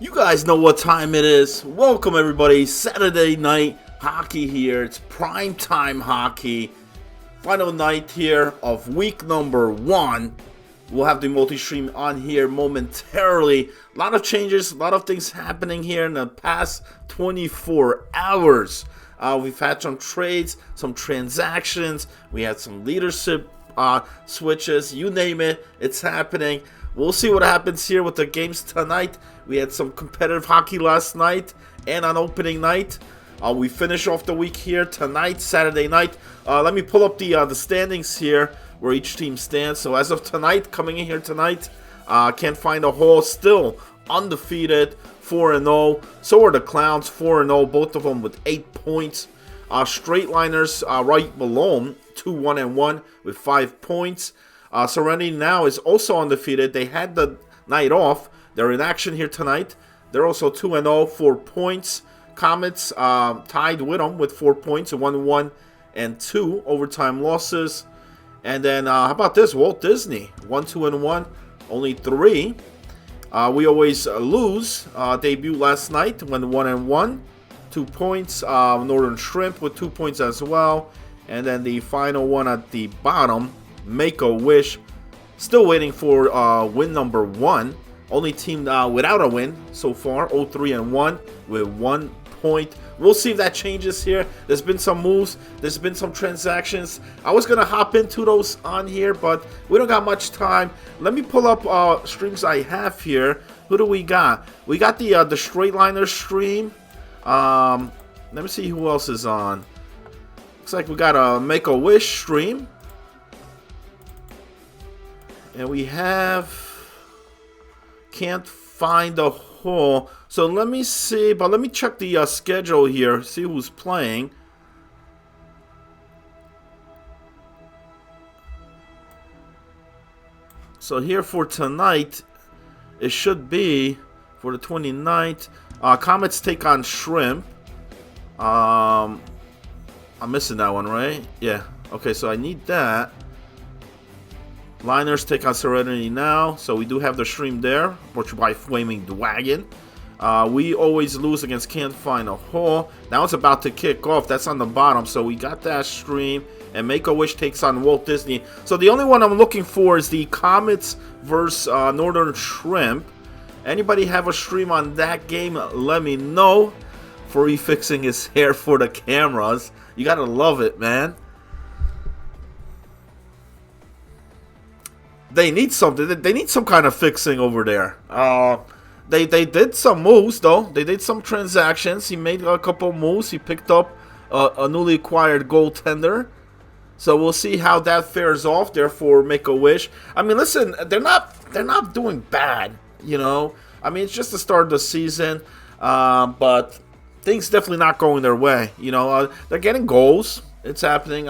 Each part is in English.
You guys know what time it is. Welcome everybody. Saturday night hockey here. It's prime time hockey. Final night here of week number 1. We'll have the multi-stream on here momentarily. A lot of changes, a lot of things happening here in the past 24 hours. We've had some trades, some transactions. We had some leadership switches. You name it, it's happening. We'll see what happens here with the games tonight. We had some competitive hockey last night and on opening night. We finish off the week here tonight, Saturday night. Let me pull up the standings here where each team stands. So as of tonight, coming in here tonight, can't find a hole. Still undefeated, 4-0. So are the Clowns, 4-0. Both of them with 8 points. Straight Liners right below them, 2-1-1 with 5 points. Serenity now is also undefeated. They had the night off. They're in action here tonight. They're also 2-0, 4 points. Comets tied with them with 4 points, 1-1 and 2 overtime losses. And then how about this? Walt Disney, 1-2-1, only 3. We always lose. Debut last went 1-1, 2 points. Northern Shrimp with 2 points as well. And then the final one at the bottom, Make-A-Wish, still waiting for win number 1. Only team without a win so far, 0-3-1 with 1 point. We'll see if that changes here. There's been some moves. There's been some transactions. I was going to hop into those on here, but we don't got much time. Let me pull up streams I have here. Who do we got? We got the Straight Liner stream. Let me see who else is on. Looks like we got a Make-A-Wish stream. And we have... Can't find a hole. So let me see, but let me check the schedule here, see who's playing. So here for tonight, it should be for the 29th. Comets take on Shrimp. I'm missing that one, right? Yeah. Okay, so I need that. Liners take on Serenity now, so we do have the stream there, brought you by Flaming Dragon. We always lose against Can't Find a Hole. Now it's about to kick off. That's on the bottom, so we got that stream. And Make-A-Wish takes on Walt Disney. So the only one I'm looking for is the Comets versus Northern Shrimp. Anybody have a stream on that game? Let me know. For fixing his hair for the cameras. You gotta love it, man. They need something. They need some kind of fixing over there. They did some moves, though. They did some transactions. He made a couple moves. He picked up a newly acquired goaltender. So we'll see how that fares off. Therefore, Make-A-Wish. I mean, listen, they're not doing bad. You know, I mean, it's just the start of the season, but things definitely not going their way. You know, they're getting goals. It's happening.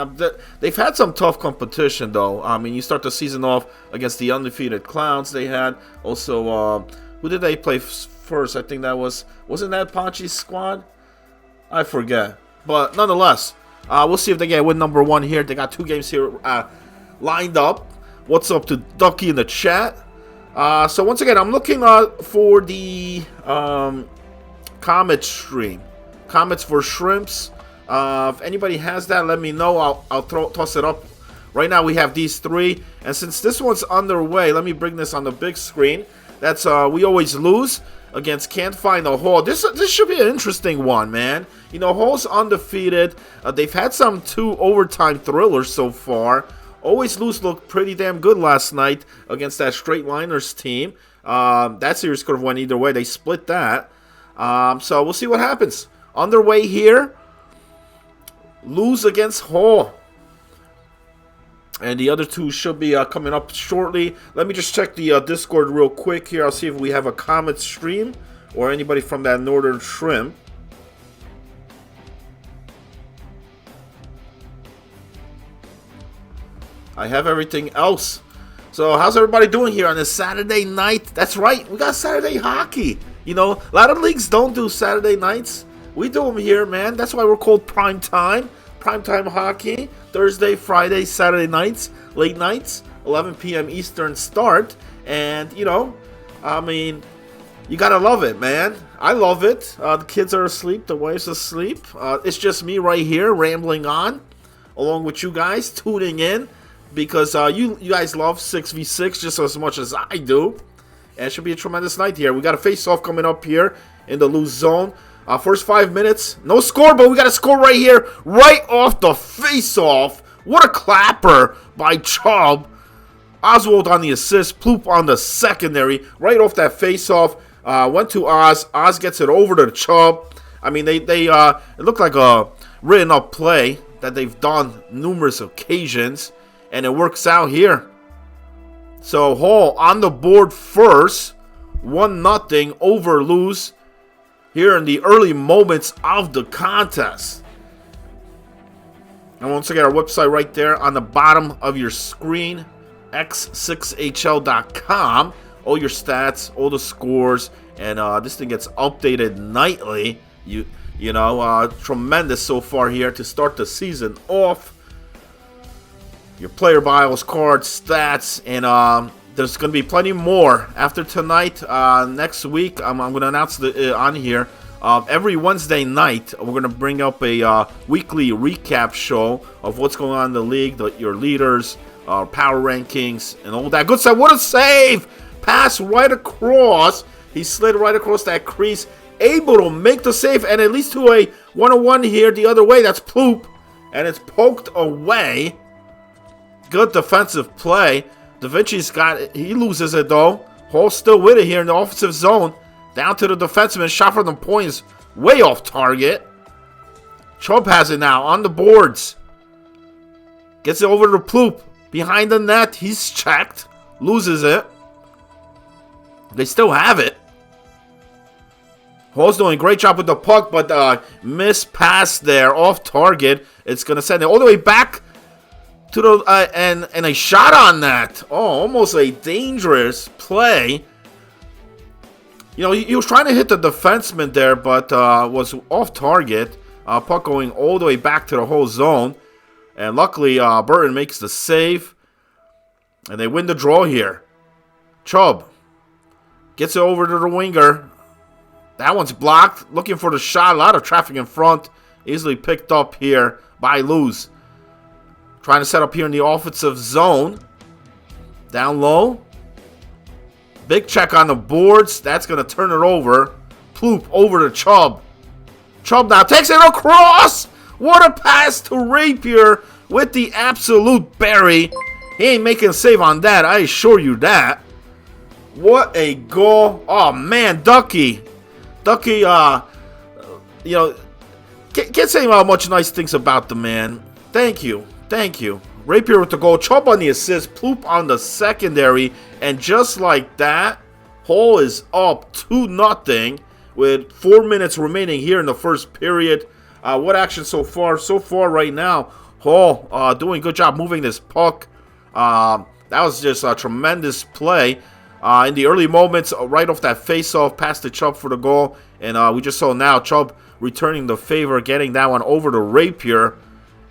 They've had some tough competition, though. I mean, you start the season off against the undefeated Clowns they had. Also, who did they play first? I think that wasn't that Ponchi's squad? I forget. But nonetheless, we'll see if they get win number 1 here. They got 2 games here lined up. What's up to Ducky in the chat? So once again, I'm looking for the Comet stream. Comets for Shrimps. If anybody has that, let me know. I'll toss it up. Right now we have these 3, and since this one's underway, let me bring this on the big screen. That's we always lose against Can't Find a Hole. This should be an interesting one, man. You know, Hole's undefeated. They've had some 2 overtime thrillers so far. Always Lose looked pretty damn good last night against that Straight Liners team. That series could have went either way. They split that. So we'll see what happens. Underway here. Lose against Hole. And the other 2 should be coming up shortly. Let me just check the Discord real quick here. I'll see if we have a Comet stream or anybody from that Northern Shrimp. I have everything else. So how's everybody doing here on this Saturday night? That's right, we got Saturday hockey. You know, a lot of leagues don't do Saturday nights. We do them here, man. That's why we're called prime time. Primetime hockey, Thursday, Friday, Saturday nights, late nights, 11 p.m. Eastern start. And, you know, I mean, You gotta love it, man. I love it. The kids are asleep. The wife's asleep. It's just me right here rambling on, along with you guys tuning in, because you guys love 6v6 just as much as I do. And it should be a tremendous night here. We got a face-off coming up here in the loose zone. First 5 minutes, no score, but we got a score right here, right off the face-off. What a clapper by Chubb. Oswald on the assist, Ploop on the secondary, right off that face-off. Went to Oz. Oz gets it over to Chubb. I mean, it looked like a written-up play that they've done numerous occasions, and it works out here. So Hall on the board first, 1-0 over Luz here in the early moments of the contest. And once again, our website right there on the bottom of your screen, x6hl.com. All your stats, all the scores, and this thing gets updated nightly. You know, tremendous so far here to start the season off. Your player bios, cards, stats, and there's going to be plenty more after tonight. Next week, I'm going to announce on here. Every Wednesday night, we're going to bring up a weekly recap show of what's going on in the league, your leaders, power rankings, and all that good stuff. What a save! Pass right across. He slid right across that crease. Able to make the save, and at least to a 1-on-1 here the other way. That's Ploop, and it's poked away. Good defensive play. Da Vinci's got it. He loses it, though. Hall's still with it here in the offensive zone. Down to the defenseman. Shot from the point is way off target. Chubb has it now on the boards. Gets it over to Ploop. Behind the net. He's checked. Loses it. They still have it. Hall's doing a great job with the puck, but missed pass there off target. It's going to send it all the way back to the and a shot on that. Oh, almost a dangerous play. You know, he was trying to hit the defenseman there, but was off target. Puck going all the way back to the whole zone. And luckily, Burton makes the save. And they win the draw here. Chubb gets it over to the winger. That one's blocked. Looking for the shot. A lot of traffic in front. Easily picked up here by Luz. Trying to set up here in the offensive zone. Down low. Big check on the boards. That's going to turn it over. Ploop over to Chubb. Chubb now takes it across. What a pass to Rapier with the absolute bury. He ain't making a save on that. I assure you that. What a goal. Oh, man. Ducky. Ducky, you know, can't say much nice things about the man. Thank you. Thank you. Rapier with the goal. Chubb on the assist. Ploop on the secondary. And just like that, Hall is up 2-0 with 4 minutes remaining here in the first period. What action so far? So far right now, Hall doing a good job moving this puck. That was just a tremendous play. In the early moments, right off that face-off, past to Chubb for the goal. And we just saw now Chubb returning the favor, getting that one over to Rapier.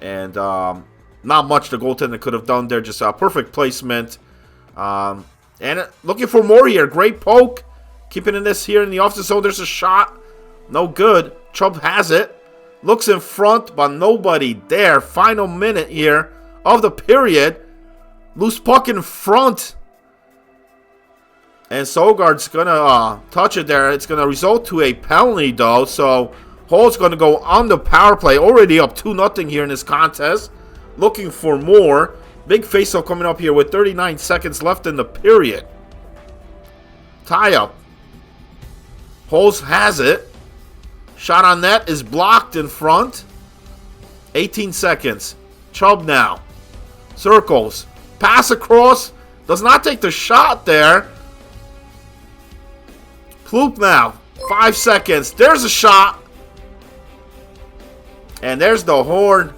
And not much the goaltender could have done there. Just a perfect placement. And looking for more here. Great poke. Keeping in this here in the offensive zone. There's a shot. No good. Chubb has it. Looks in front, but nobody there. Final minute here of the period. Loose puck in front. And Sogard's going to touch it there. It's going to result to a penalty, though. So Hall's going to go on the power play. Already up 2-0 here in this contest. Looking for more. Big face-off coming up here with 39 seconds left in the period. Tie-up. Holes has it. Shot on net is blocked in front. 18 seconds. Chubb now. Circles. Pass across. Does not take the shot there. Ploop now. 5 seconds. There's a shot. And there's the horn.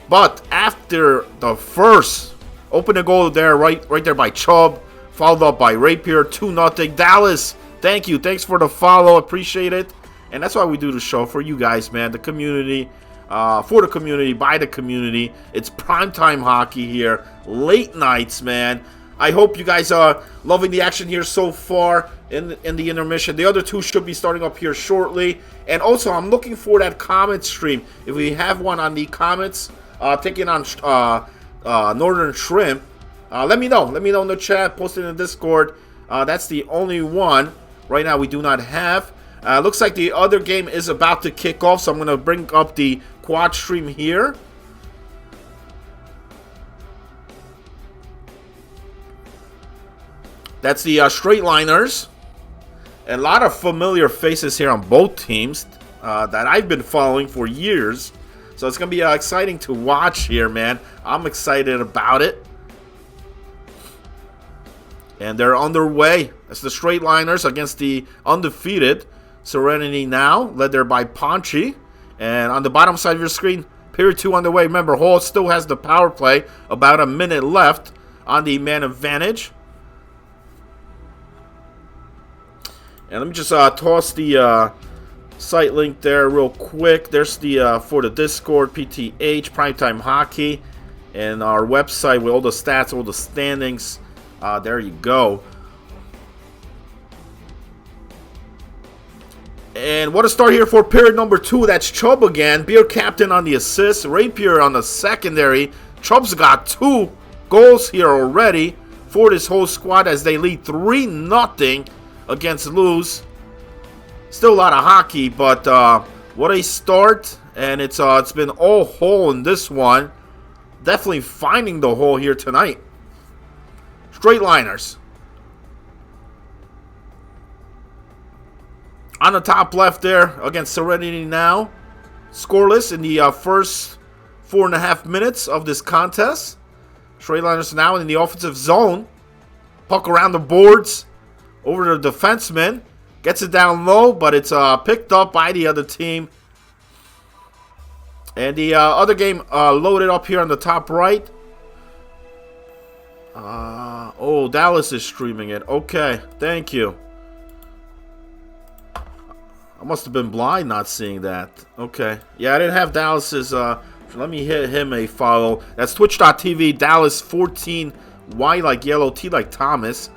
But after the first opening goal there, right there by Chubb, followed up by Rapier, 2-0. Dallas, thank you. Thanks for the follow. Appreciate it. And that's why we do the show for you guys, man. The community, for the community, by the community. It's primetime hockey here. Late nights, man. I hope you guys are loving the action here so far in the intermission. The other two should be starting up here shortly. And also, I'm looking for that comment stream. If we have one on the comments, taking on Northern Shrimp, let me know. Let me know in the chat. Post it in the Discord. That's the only one right now we do not have. Looks like the other game is about to kick off, so I'm going to bring up the quad stream here. That's the Straightliners. A lot of familiar faces here on both teams that I've been following for years. So it's going to be exciting to watch here, man. I'm excited about it. And they're underway. That's the Straightliners against the undefeated Serenity Now, led there by Ponchi. And on the bottom side of your screen, period 2 underway. Remember, Hall still has the power play. About a minute left on the man advantage. And let me just toss the site link there real quick. There's the for the Discord, PTH, Primetime Hockey, and our website with all the stats, all the standings. There you go. And what a start here for period number 2. That's Chubb again. Beer captain on the assist. Rapier on the secondary. Chubb's got 2 goals here already for this whole squad as they lead 3-0 against Luz. Still a lot of hockey, but what a start. And it's been all Hall in this one. Definitely finding the hole here tonight. Straightliners. On the top left there against Serenity Now. Scoreless in the first 4.5 minutes of this contest. Straightliners now in the offensive zone. Puck around the boards. Over the defenseman. Gets it down low, but it's picked up by the other team. And the other game loaded up here on the top right. Oh, Dallas is streaming it. Okay, thank you. I must have been blind not seeing that. Okay. Yeah, I didn't have Dallas's. Let me hit him a follow. That's twitch.tv, Dallas14, Y like yellow, T like Thomas.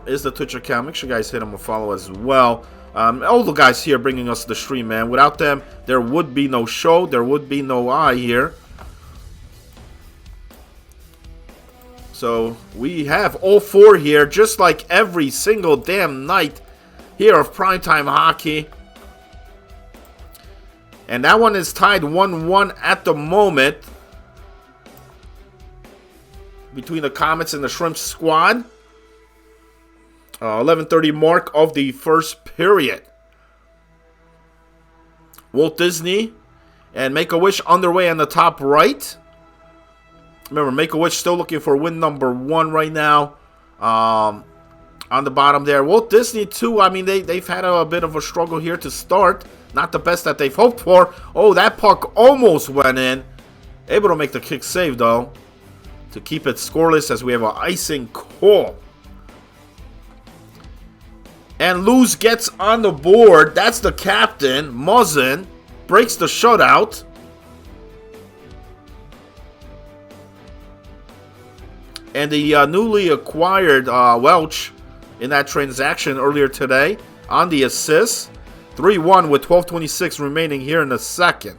Is the Twitch account. Make sure you guys hit them a follow as well. All the guys here bringing us the stream, man. Without them, there would be no show. There would be no I here. So we have all 4 here, just like every single damn night here of Primetime Hockey. And that one is tied 1-1 at the moment between the Comets and the Shrimp squad. 11:30 mark of the first period. Walt Disney and Make-A-Wish underway on the top right. Remember, Make-A-Wish still looking for win number 1 right now. On the bottom there. Walt Disney too, I mean, they've had a bit of a struggle here to start. Not the best that they've hoped for. Oh, that puck almost went in. Able to make the kick save though. To keep it scoreless as we have an icing call. And Luz gets on the board. That's the captain. Muzzin breaks the shutout. And the newly acquired Welch in that transaction earlier today on the assist. 3-1 with 12:26 remaining here in the second.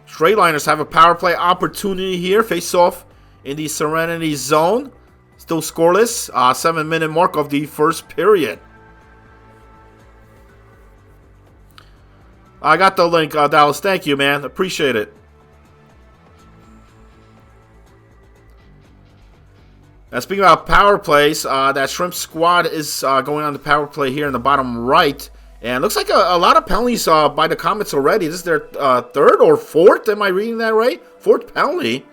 Straightliners have a power play opportunity here. Face off in the Serenity zone. Still scoreless. 7-minute mark of the first period. I got the link, Dallas. Thank you, man. Appreciate it. Now, speaking about power plays, that Shrimp squad is going on the power play here in the bottom right. And looks like a lot of penalties by the Comets already. This is their 3rd or 4th. Am I reading that right? 4th penalty.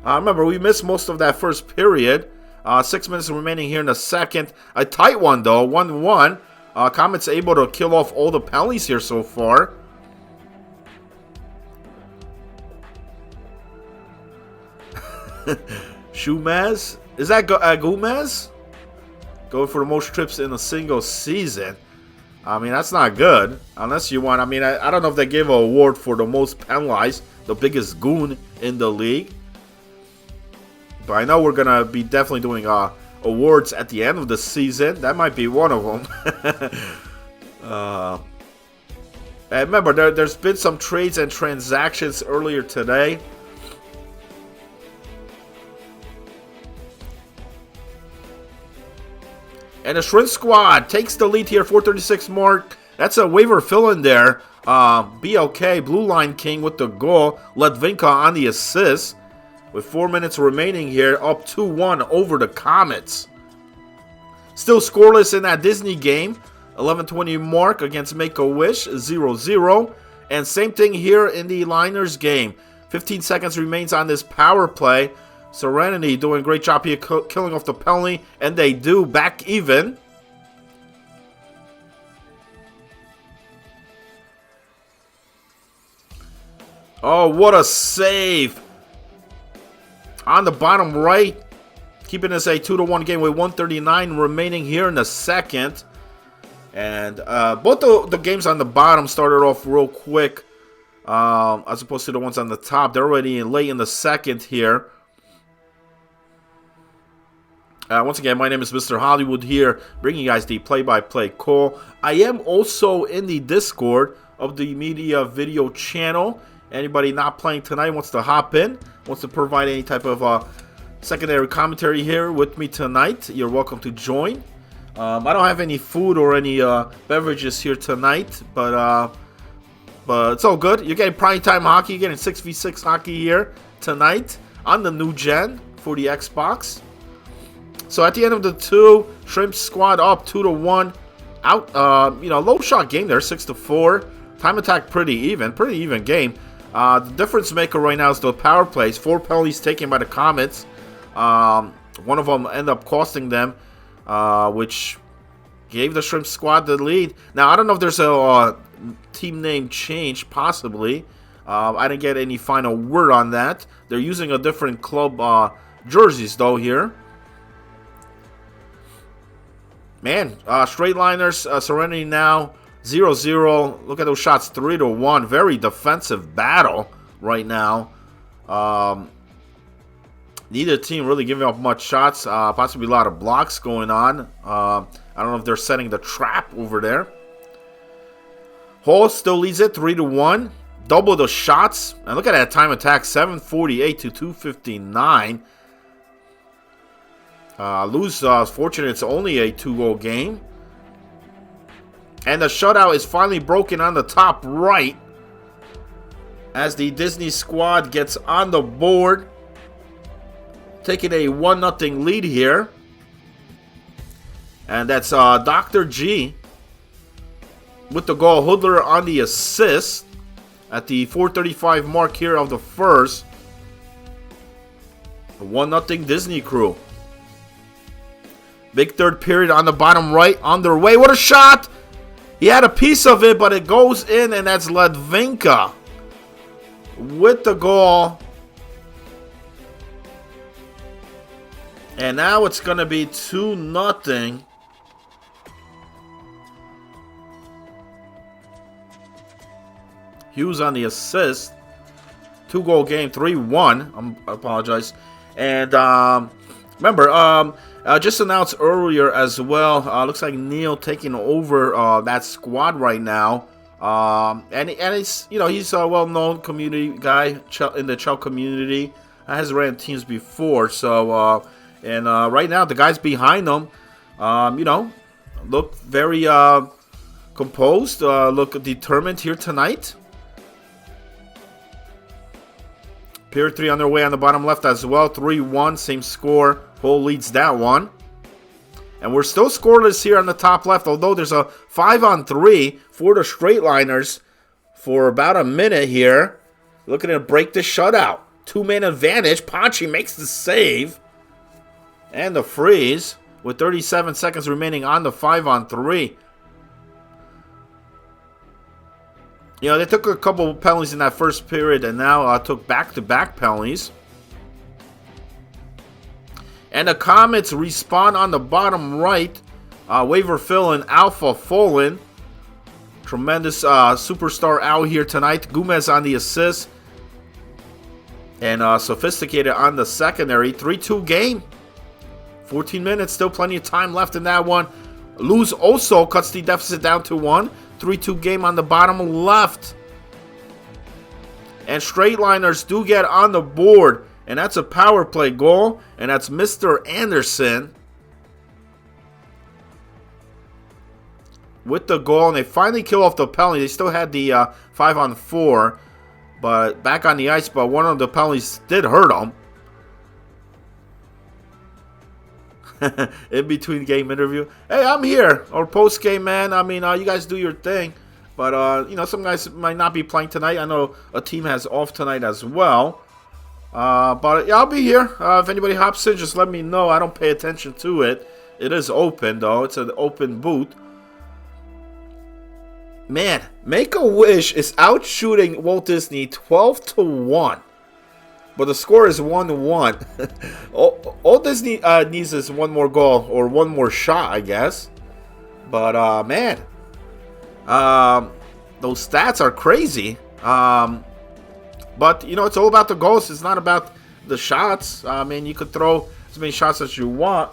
Remember, we missed most of that first period. 6 minutes remaining here in the second. A tight one, though. 1-1. Comets able to kill off all the penalties here so far. Shumaz? Is that Gomez? Going for the most trips in a single season. I mean, that's not good. Unless you want... I mean, I don't know if they gave an award for the most penalized. the biggest goon in the league. But I know we're going to be definitely doing awards at the end of the season. That might be one of them. And remember, there's been some trades and transactions earlier today. And the Shrimp Squad takes the lead here, 436 mark. That's a waiver fill-in there. BLK, Blue Line King with the goal. Ledvinka on the assist. With 4 minutes remaining here, up 2-1 over the Comets. Still scoreless in that Disney game. 11:20 mark against Make-A-Wish, 0-0. And same thing here in the Liners game. 15 seconds remains on this power play. Serenity doing a great job here killing off the penalty, and they do back even. Oh, what a save. On the bottom right, keeping this a 2-1 game with 1:39 remaining here in the second. And both the games on the bottom started off real quick as opposed to the ones on the top. They're already late in the second here. Once again, my name is Mr. Hollywood here, bringing you guys the play-by-play call. I am also in the Discord of the Media Video channel. Anybody not playing tonight wants to hop in, wants to provide any type of secondary commentary here with me tonight, you're welcome to join. I don't have any food or any beverages here tonight, but it's all good. You're getting primetime hockey, you're getting 6v6 hockey here tonight on the new gen for the Xbox. So at the end of the two, Shrimp Squad up 2-1. Out, low shot game there, 6-4. Time attack pretty even game. The difference maker right now is the power plays. 4 penalties taken by the Comets. One of them ended up costing them, which gave the Shrimp Squad the lead. Now I don't know if there's a team name change, possibly. I didn't get any final word on that. They're using a different club jerseys though here. Man, straight liners, Serenity now 0-0. Look at those shots, 3-1. Very defensive battle right now. Neither team really giving up much shots. Possibly a lot of blocks going on. I don't know if they're setting the trap over there. Hall still leads it 3-1. Double the shots. And look at that time attack, 748 to 259. Luz is fortunate it's only a 2-goal game. And the shutout is finally broken on the top right as the Disney squad gets on the board, taking a 1-0 lead here. And that's Dr. G with the goal. Hoodler on the assist at the 4:35 mark here of the first. The 1-0 Disney crew. Big third period on the bottom right, underway. What a shot! He had a piece of it, but it goes in, and that's Ledvinka with the goal. And now it's going to be 2-0. Hughes on the assist. 2-goal game, 3-1. I apologize. And remember, just announced earlier as well. Looks like Neil taking over that squad right now. And it's, he's a well-known community guy in the Chell community. Has ran teams before. So, right now the guys behind him, look very composed. Look determined here tonight. Period 3 underway on the bottom left as well. 3-1, same score. Hull leads that one. And we're still scoreless here on the top left, although there's a 5-on-3 for the straight liners for about a minute here. Looking to break the shutout. 2-man advantage. Panchi makes the save. And the freeze with 37 seconds remaining on the 5-on-3. They took a couple penalties in that first period and now took back-to-back penalties. And the Comets respawn on the bottom right. Waiver fill-in Alpha Folan. Tremendous superstar out here tonight. Gomez on the assist. And Sophisticated on the secondary. 3-2 game. 14 minutes. Still plenty of time left in that one. Luz also cuts the deficit down to 1. 3-2 game on the bottom left. And straight liners do get on the board. And that's a power play goal. And that's Mr. Anderson with the goal. And they finally kill off the penalty. They still had the 5-on-4. But back on the ice. But one of the penalties did hurt them. In between game interview. Hey, I'm here. Or post game, man. I mean, you guys do your thing. But, some guys might not be playing tonight. I know a team has off tonight as well. But, yeah, I'll be here. If anybody hops in, just let me know. I don't pay attention to it. It is open, though. It's an open booth. Man, Make-A-Wish is out shooting Walt Disney 12-1. But the score is 1-1. All Disney needs is one more goal or one more shot, I guess. But, man, those stats are crazy. But, it's all about the goals. It's not about the shots. I mean, you could throw as many shots as you want.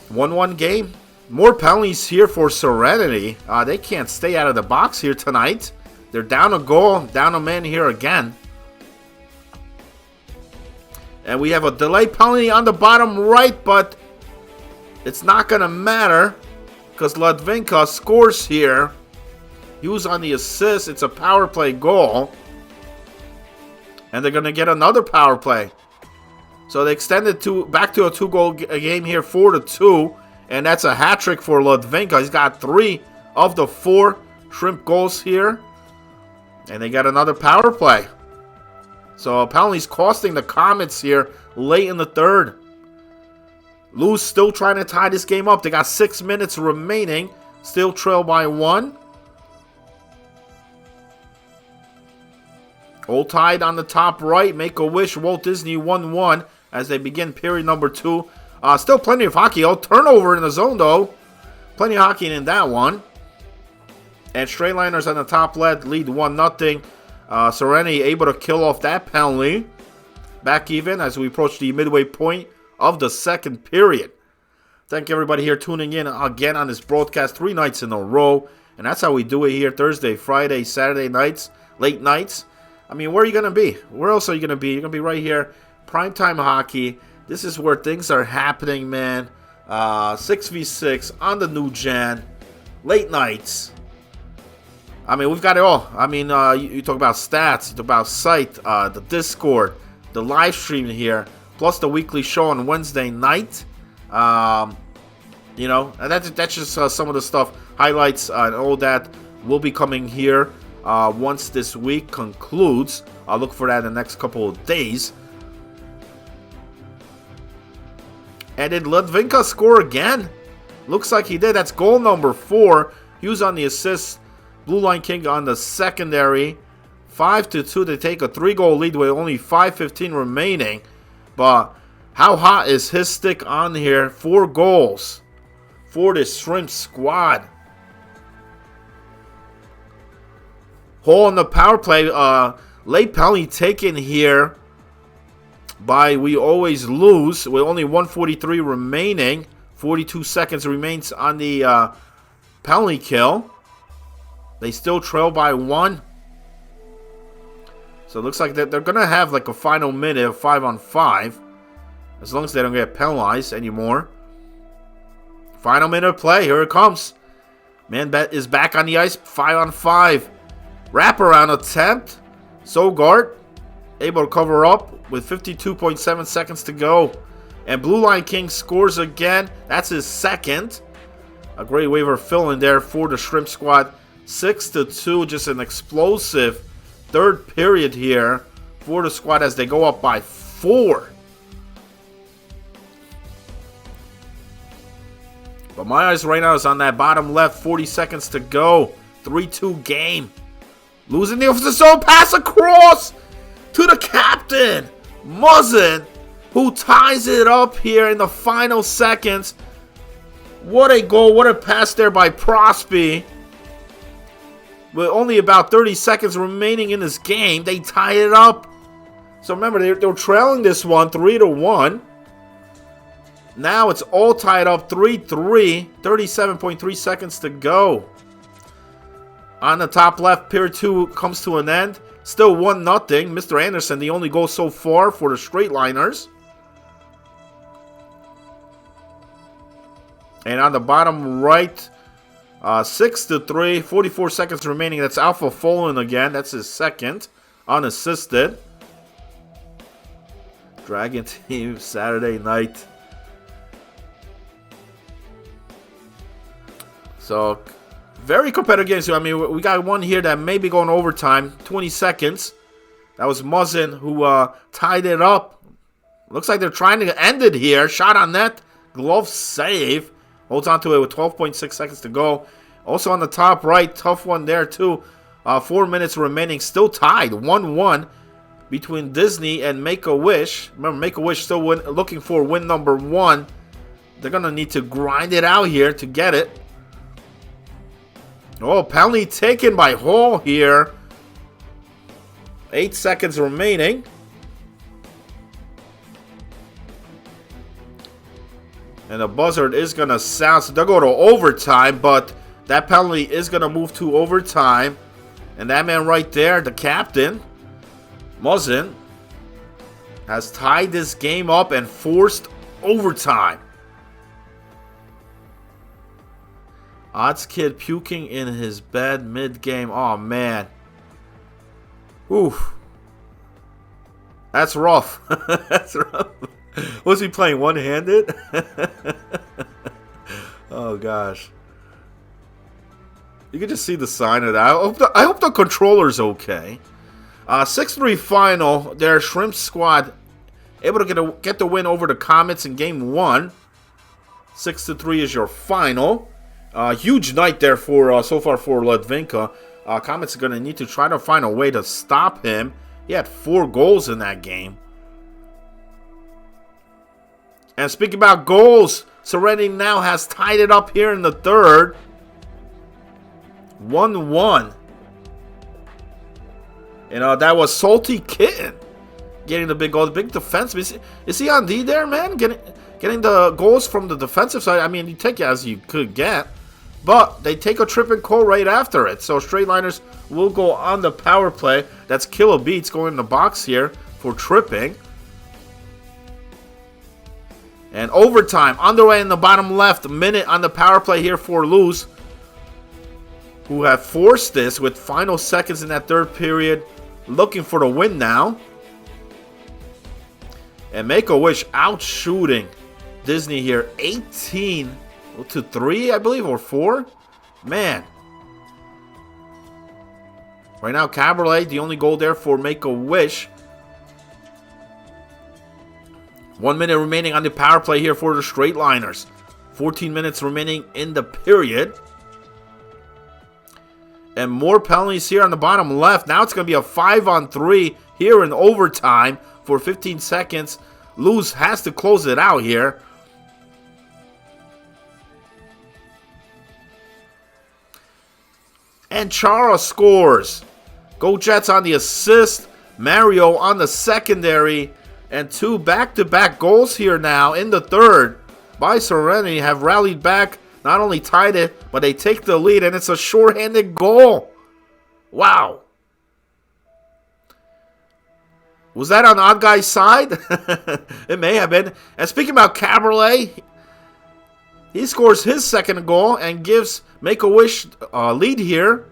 1-1 game. More penalties here for Serenity. They can't stay out of the box here tonight. They're down a goal, down a man here again. And we have a delay penalty on the bottom right, but it's not going to matter because Ledvinka scores here. He was on the assist. It's a power play goal. And they're going to get another power play. So they extended back to a 2-goal game here, 4-2. And that's a hat trick for Ledvinka. He's got 3 of the 4 shrimp goals here. And they got another power play. So penalties costing the Comets here late in the third. Luz still trying to tie this game up. They got 6 minutes remaining. Still trail by 1. All tied on the top right. Make-A-Wish, Walt Disney 1-1 as they begin period number 2. Still plenty of hockey. Oh, turnover in the zone, though. Plenty of hockey in that one. And straight liners on the top lead lead 1-0. Serenity able to kill off that penalty. Back even as we approach the midway point of the second period. Thank everybody here tuning in again on this broadcast 3 nights in a row. And that's how we do it here. Thursday, Friday, Saturday nights, late nights. I mean, where are you going to be? Where else are you going to be? You're going to be right here. Primetime hockey. This is where things are happening, man. 6v6 on the new gen. Late nights. I mean, we've got it all. I mean, you talk about stats. You talk about site, the Discord, the live stream here. Plus the weekly show on Wednesday night. And that's just some of the stuff. Highlights and all that will be coming here once this week concludes. I'll look for that in the next couple of days. And did Ledvinka score again? Looks like he did. That's goal number 4. He was on the assist. Blue Line King on the secondary. 5-2 to take a 3-goal lead with only 5:15 remaining. But how hot is his stick on here? 4 goals for this Shrimp squad. Hole in the power play. Late penalty taken here by We Always Lose with only 1:43 remaining. 42 seconds remains on the penalty kill. They still trail by 1. So it looks like they're going to have like a final minute of 5-on-5. As long as they don't get penalized anymore. Final minute of play. Here it comes. Manbet is back on the ice. 5-on-5. Wraparound attempt. Sogart able to cover up with 52.7 seconds to go. And Blue Line King scores again. That's his second. A great waiver fill in there for the Shrimp squad. 6-2. Just an explosive third period here for the squad as they go up by 4. But my eyes right now is on that bottom left. 40 seconds to go. 3-2 game. Losing the offensive zone. Pass across to the captain, Muzzin, who ties it up here in the final seconds. What a goal. What a pass there by Prosby. with only about 30 seconds remaining in this game, they tie it up. So remember, they're trailing this one 3-1. Now it's all tied up 3-3. 37.3 seconds to go. On the top left, period 2 comes to an end. Still 1-0. Mr. Anderson, the only goal so far for the straight liners. And on the bottom right, 6-3. 44 seconds remaining. That's Alpha Folan again. That's his second. Unassisted. Dragon Team Saturday night. So, very competitive games. I mean, we got one here that may be going overtime. 20 seconds. That was Muzzin who tied it up. Looks like they're trying to end it here. Shot on net. Glove save. Holds on to it with 12.6 seconds to go. Also on the top right. Tough one there too. 4 minutes remaining. Still tied. 1-1 between Disney and Make-A-Wish. Remember, Make-A-Wish still looking for win number 1. They're going to need to grind it out here to get it. Oh, penalty taken by Hall here. 8 seconds remaining. And the buzzer is going to sound. So they'll go to overtime, but that penalty is going to move to overtime. And that man right there, the captain, Muzzin, has tied this game up and forced overtime. Odds Kid puking in his bed mid-game. Oh, man. Oof. That's rough. That's rough. Was he playing one-handed? Oh, gosh. You can just see the sign of that. I hope the controller's okay. 6-3 final. Their Shrimp squad able to get the win over the Comets in Game 1. 6-3 is your final. Huge night there for so far for Ledvinka. Comets are going to need to try to find a way to stop him. He had 4 goals in that game. And speaking about goals, Serenity now has tied it up here in the third. 1-1. And that was Salty Kitten getting the big goal. The big defenseman. Is he on D there, man? Getting the goals from the defensive side. I mean, you take it as you could get. But they take a tripping call right after it. So straight liners will go on the power play. That's Killer Beats going in the box here for tripping. And overtime underway in the bottom left. Minute on the power play here for Luz, who have forced this with final seconds in that third period. Looking for the win now. And Make-A-Wish out shooting Disney here. 18 to 3, I believe, or 4. Man. Right now, Caberlet, the only goal there for Make-A-Wish. 1 minute remaining on the power play here for the straight liners. 14 minutes remaining in the period. And more penalties here on the bottom left. Now it's going to be a 5-on-3 here in overtime for 15 seconds. Luz has to close it out here. And Chara scores. Go Jets on the assist. Mario on the secondary. And 2 back-to-back goals here now in the third by Serenity have rallied back. Not only tied it, but they take the lead, and it's a shorthanded goal. Wow. Was that on Odd Guy's side? It may have been. And speaking about Caberlet, he scores his second goal and gives Make-A-Wish a lead here.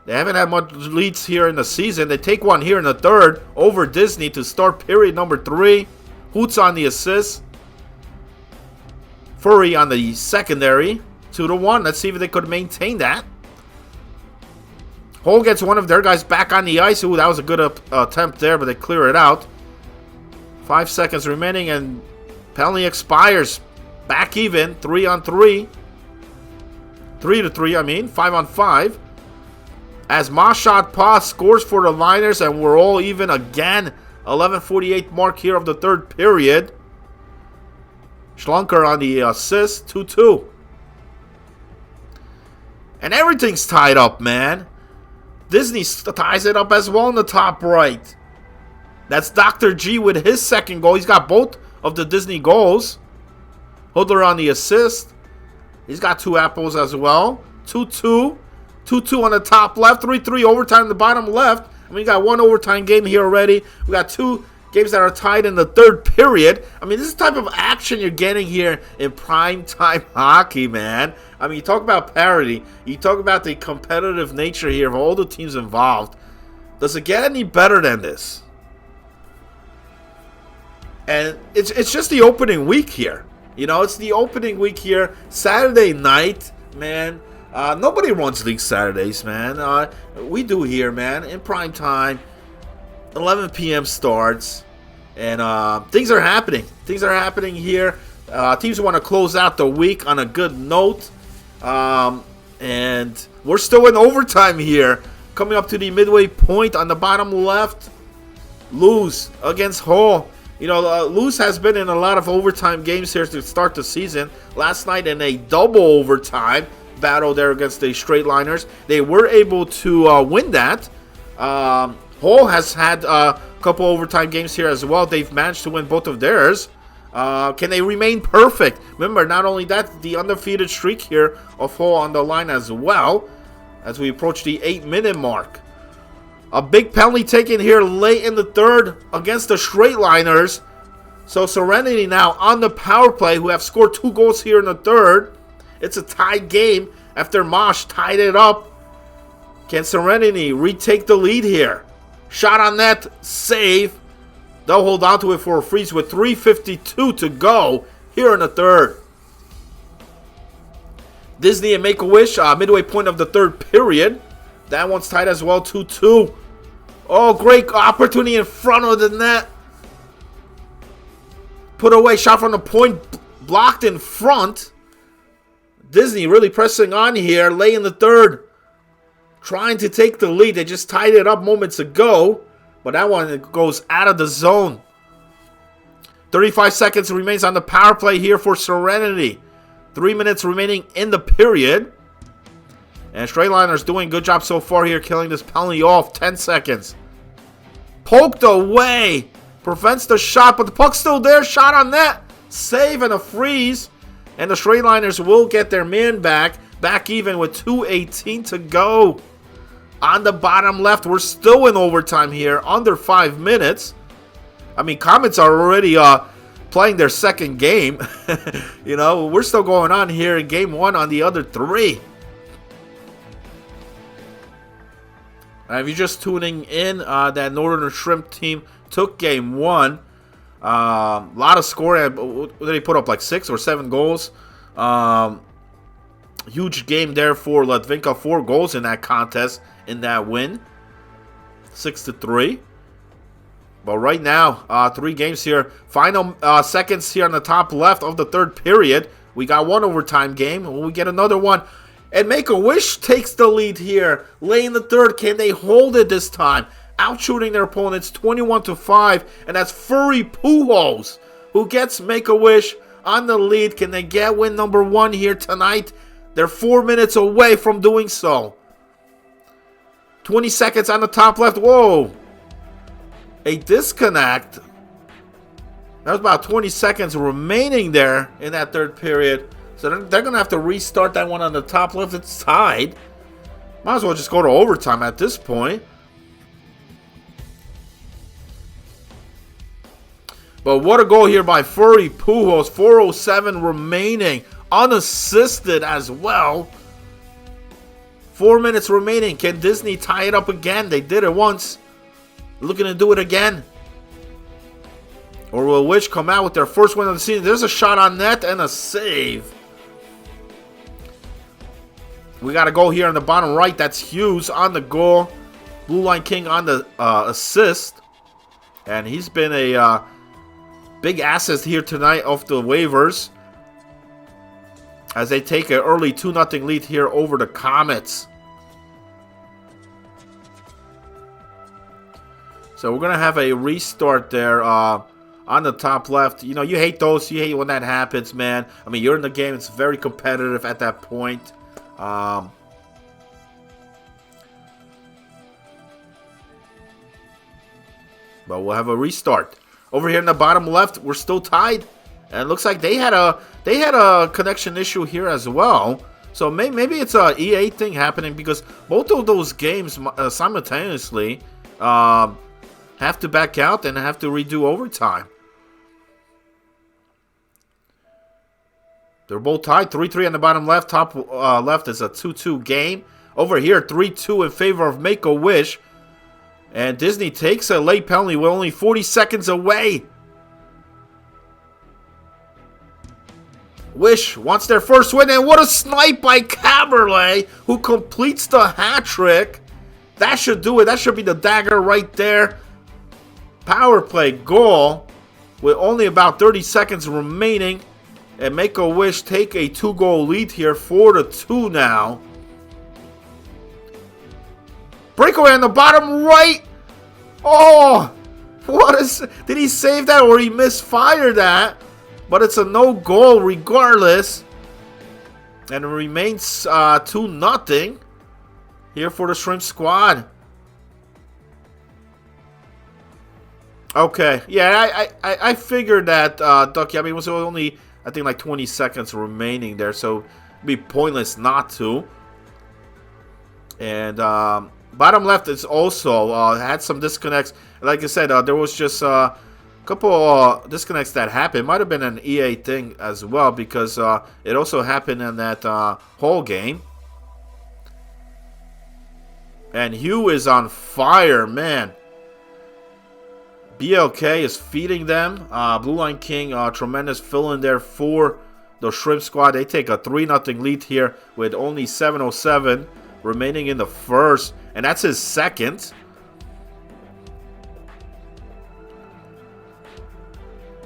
They haven't had much leads here in the season. They take one here in the third over Disney to start period number 3. Hoots on the assist. Furry on the secondary. 2-1. Let's see if they could maintain that. Hole gets one of their guys back on the ice. Ooh, that was a good attempt there, but they clear it out. 5 seconds remaining, and penalty expires. Back even. 3-on-3. 3-3, I mean. 5-on-5. As Mashad Pa scores for the Liners, and we're all even again. 11:48 mark here of the third period. Schlunker on the assist. 2-2. And everything's tied up, man. Disney ties it up as well in the top right. That's Dr. G with his second goal. He's got both of the Disney goals. Hodler on the assist. He's got 2 apples as well. 2-2. 2-2 on the top left. 3-3 overtime on the bottom left. I mean, we got 1 overtime game here already. We got 2 games that are tied in the third period. I mean, this is the type of action you're getting here in primetime hockey, man. I mean, you talk about parity. You talk about the competitive nature here of all the teams involved. Does it get any better than this? And it's just the opening week here. You know, it's the opening week here. Saturday night, man. Nobody runs league Saturdays, man. We do here, man. In prime time. 11 p.m. starts. And things are happening. Things are happening here. Teams want to close out the week on a good note. And we're still in overtime here. Coming up to the midway point on the bottom left. Lose against Hull. You know, Luz has been in a lot of overtime games here to start the season. Last night in a double overtime battle there against the Straight Liners, they were able to win that. Hull has had a couple overtime games here as well. They've managed to win both of theirs. Can they remain perfect? Remember, not only that, the undefeated streak here of Hull on the line as well as we approach the 8-minute mark. A big penalty taken here late in the third against the Straight Liners. So Serenity now on the power play, who have scored 2 goals here in the third. It's a tied game after Mosh tied it up. Can Serenity retake the lead here? Shot on net, save. They'll hold on to it for a freeze with 3:52 to go here in the third. Disney and Make-A-Wish, midway point of the third period. That one's tied as well, 2-2. Oh, great opportunity in front of the net. Put away, shot from the point, blocked in front. Disney really pressing on here, late in the third. Trying to take the lead. They just tied it up moments ago. But that one goes out of the zone. 35 seconds remains on the power play here for Serenity. 3 minutes remaining in the period. And Straight Liners doing a good job so far here, killing this penalty off. 10 seconds. Poked away. Prevents the shot, but the puck's still there. Shot on net. Save and a freeze. And the Straight Liners will get their man back. Back even with 2:18 to go. On the bottom left, we're still in overtime here. Under 5 minutes. I mean, Comets are already playing their second game. You know, we're still going on here in game 1 on the other 3. If you're just tuning in, that Northern Shrimp team took game 1. A lot of scoring. What did they put up, like 6 or 7 goals? Huge game there for Latvinka. 4 goals in that contest, in that win. 6-3. But right now, 3 games here. Final seconds here on the top left of the third period. We got 1 overtime game. We get another one. And Make-A-Wish takes the lead here. Late in the third. Can they hold it this time? Outshooting their opponents 21-5. And that's Furry Pujols who gets Make-A-Wish on the lead. Can they get win number 1 here tonight? They're 4 minutes away from doing so. 20 seconds on the top left. Whoa. A disconnect. That was about 20 seconds remaining there in that third period. So they're going to have to restart that one on the top left. It's tied. Might as well just go to overtime at this point. But what a goal here by Furry Pujols. 4:07 remaining. Unassisted as well. 4 minutes remaining. Can Disney tie it up again? They did it once. Looking to do it again. Or will Wish come out with their first win of the season? There's a shot on net and a save. We got a goal here on the bottom right. That's Hughes on the goal. Blue Line King on the assist. And he's been a big asset here tonight off the waivers. As they take an early 2-0 lead here over the Comets. So we're going to have a restart there on the top left. You know, you hate those. You hate when that happens, man. I mean, you're in the game. It's very competitive at that point. But we'll have a restart. Over here in the bottom left, we're still tied. And it looks like they had a connection issue here as well. So maybe it's a EA thing happening because both of those games simultaneously have to back out and have to redo overtime. They're both tied. 3-3 on the bottom left. Top left is a 2-2 game. Over here, 3-2 in favor of Make-A-Wish. And Disney takes a late penalty. We're only 40 seconds away. Wish wants their first win. And what a snipe by Caberlet, who completes the hat trick. That should do it. That should be the dagger right there. Power play goal with only about 30 seconds remaining. And Make-A-Wish take a 2-goal lead here, 4-2 now. Breakaway on the bottom right. Oh, what is? Did he save that or he misfired that? But it's a no goal regardless. And it remains 2-0 here for the Shrimp Squad. Okay, yeah, I figured that, Ducky. I mean, it was only, I think, like 20 seconds remaining there, so it'd be pointless not to. And bottom left is also had some disconnects. Like I said, there was just a couple disconnects that happened. It might have been an EA thing as well because it also happened in that whole game. And Hugh is on fire, man. BLK is feeding them. Blue Line King, tremendous fill in there for the Shrimp Squad. They take a 3-0 lead here with only 7:07 remaining in the first. And that's his second.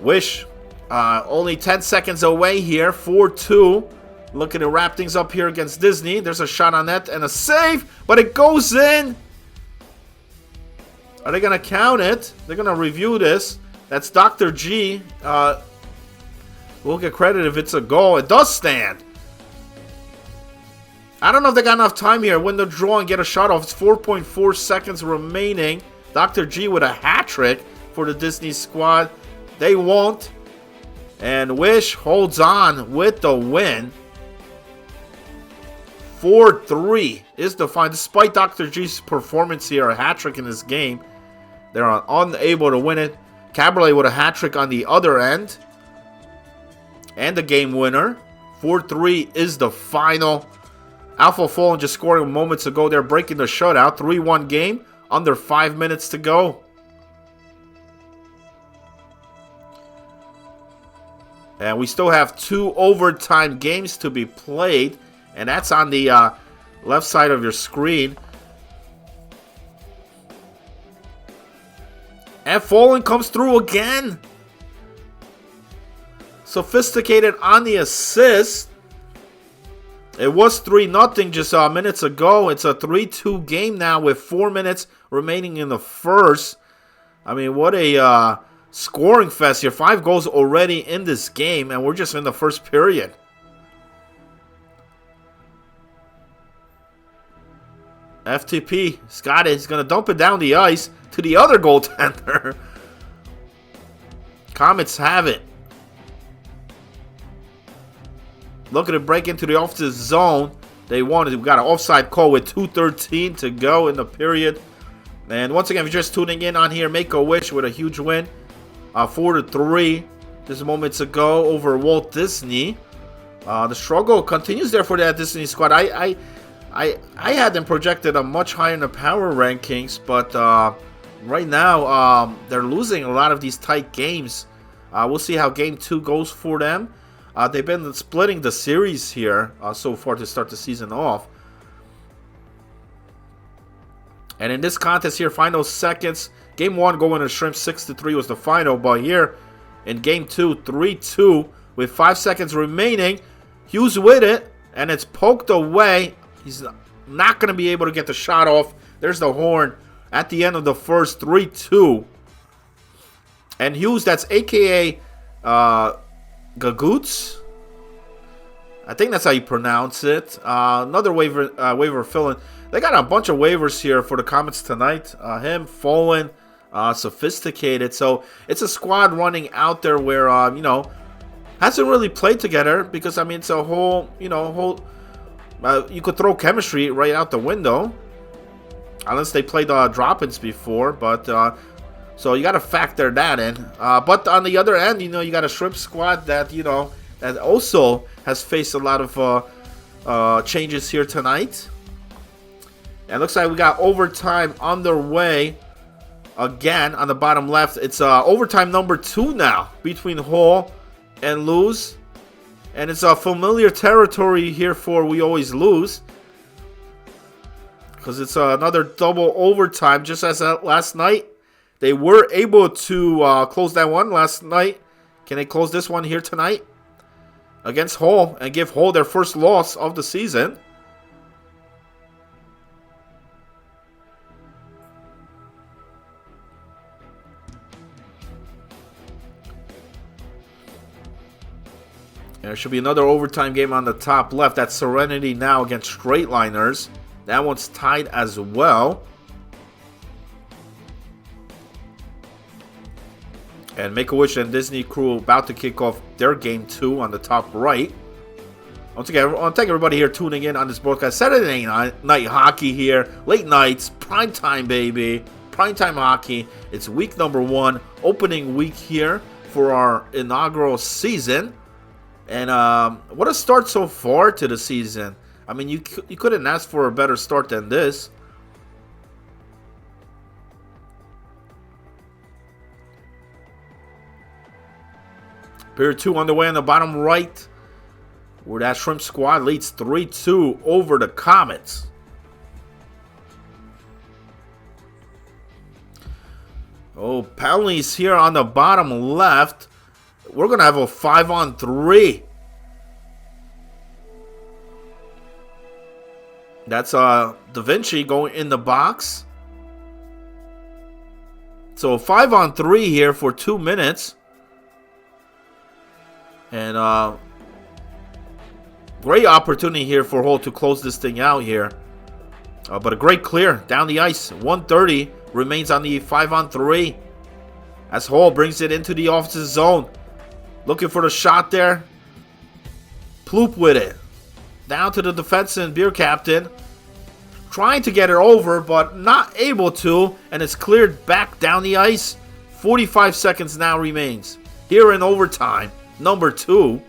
Wish only 10 seconds away here. 4-2. Looking to wrap things up here against Disney. There's a shot on net and a save. But it goes in. Are they going to count it? They're going to review this. That's Dr. G. We'll get credit if it's a goal. It does stand. I don't know if they got enough time here. Win the draw and get a shot off. It's 4.4 seconds remaining. Dr. G with a hat trick for the Disney squad. They won't. And Wish holds on with the win. 4-3 is the final. Despite Dr. G's performance here, a hat trick in this game, they're unable to win it. Caberlet with a hat trick on the other end. And the game winner. 4-3 is the final. Alpha Fallen just scoring moments ago. They're breaking the shutout. 3-1 game. Under 5 minutes to go. And we still have 2 overtime games to be played. And that's on the left side of your screen. And Fallen comes through again. Sophisticated on the assist. It was 3-0 just minutes ago. It's a 3-2 game now with 4 minutes remaining in the first. I mean, what a scoring fest here. 5 goals already in this game, and we're just in the first period. FTP, Scott is going to dump it down the ice to the other goaltender. Comets have it. Looking to break into the offensive zone. They wanted. We got an offside call with 2:13 to go in the period. And once again, if you're just tuning in on here, Make-A-Wish with a huge win. 4-3 just moments ago over Walt Disney. The struggle continues there for that Disney squad. I had them projected a much higher in the power rankings, but right now they're losing a lot of these tight games. We'll see how game 2 goes for them. They've been splitting the series here so far to start the season off. And in this contest here, final seconds. Game 1 going to Shrimp 6-3 was the final. But here in game 2, 3-2 with 5 seconds remaining. Hughes with it. And it's poked away. He's not going to be able to get the shot off. There's the horn at the end of the first. 3-2. And Hughes, that's a.k.a. Gagoots. I think that's how you pronounce it. Another waiver fill-in. They got a bunch of waivers here for the Comets tonight. Him, Fallen, sophisticated. So it's a squad running out there where, you know, hasn't really played together because, I mean, it's a whole, you know, you could throw chemistry right out the window. Unless they played drop-ins before, but so you got to factor that in. But on the other end, you know, you got a Shrimp squad that, you know, that also has faced a lot of changes here tonight. And it looks like we got overtime underway again on the bottom left. It's overtime number 2 now between Hall and Lose. And it's a familiar territory here for We Always Lose. Because it's another double overtime, just as last night. They were able to close that one last night. Can they close this one here tonight against Hull and give Hull their first loss of the season? And there should be another overtime game on the top left. That's Serenity now against Straightliners. That one's tied as well. And Make-A-Wish and Disney Crew about to kick off their game 2 on the top right. Once again, I want to thank everybody here tuning in on this broadcast. Saturday night hockey here. Late nights, prime time, baby. Prime time hockey. It's week number 1, opening week here for our inaugural season. And what a start so far to the season. I mean, you couldn't ask for a better start than this. Period 2 underway on the bottom right, where that Shrimp squad leads 3-2 over the Comets. Oh, penalties here on the bottom left. We're going to have a 5-on-3. That's Da Vinci going in the box. So 5-on-3 here for 2 minutes. And great opportunity here for Hull to close this thing out here. But a great clear down the ice. 1:30 remains on the 5-on-3. As Hull brings it into the offensive zone. Looking for the shot there. Ploop with it. Down to the defenseman, Beer Captain. Trying to get it over, but not able to. And it's cleared back down the ice. 45 seconds now remains. Here in overtime, number 2.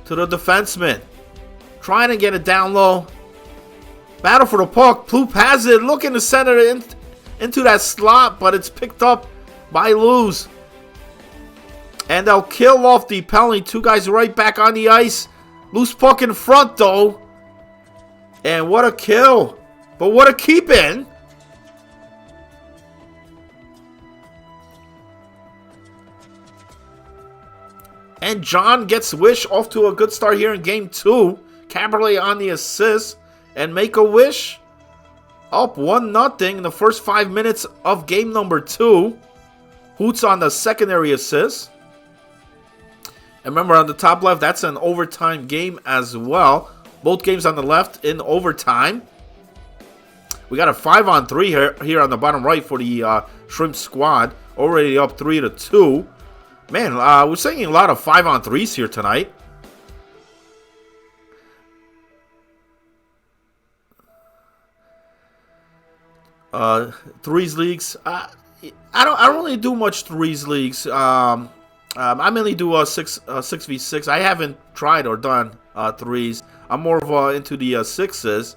To the defenseman. Trying to get it down low. Battle for the puck. Ploop has it. Looking to send it into that slot, but it's picked up by Lose. And they'll kill off the penalty. 2 guys right back on the ice. Loose puck in front, though. And what a kill. But what a keep in. And John gets Wish off to a good start here in game 2. Caberlet on the assist. And Make-A-Wish up 1-0 in the first 5 minutes of game number 2. Hoots on the secondary assist. And remember, on the top left, that's an overtime game as well. Both games on the left in overtime. We got a 5-on-3 here on the bottom right for the Shrimp squad. Already up 3-2. Man, we're seeing a lot of 5-on-3s here tonight. Threes leagues. I don't really do much threes leagues. I mainly do 6v6. I haven't tried or done threes. I'm more of into the 6s.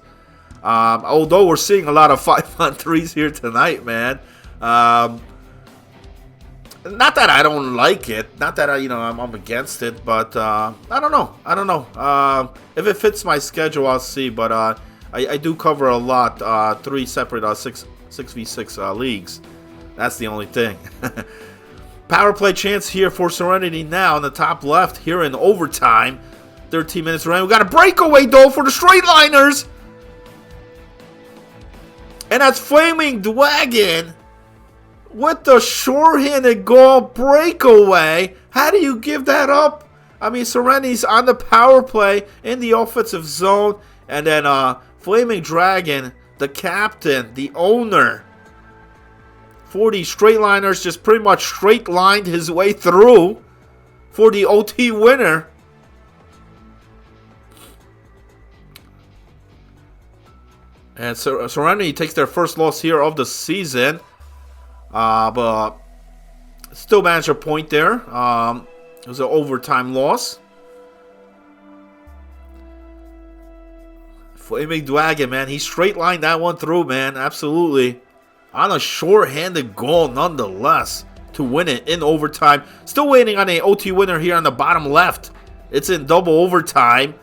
Although we're seeing a lot of 5-on-3s here tonight, man. Not that I don't like it. Not that I'm against it. But I don't know. If it fits my schedule, I'll see. But I do cover a lot. 3 separate 6v6 leagues. That's the only thing. Power play chance here for Serenity now in the top left here in overtime. 13 minutes remaining. We got a breakaway though for the Straightliners. And that's Flaming Dragon with the shorthanded goal breakaway. How do you give that up? I mean, Serenity's on the power play in the offensive zone. And then Flaming Dragon, the captain, the owner, 40 straight liners, just pretty much straight lined his way through for the OT winner. And Serenity takes their first loss here of the season. But still managed a point there. It was an overtime loss. Flaming Dragon, man. He straight lined that one through, man. Absolutely. On a short-handed goal, nonetheless, to win it in overtime. Still waiting on a OT winner here on the bottom left. It's in double overtime.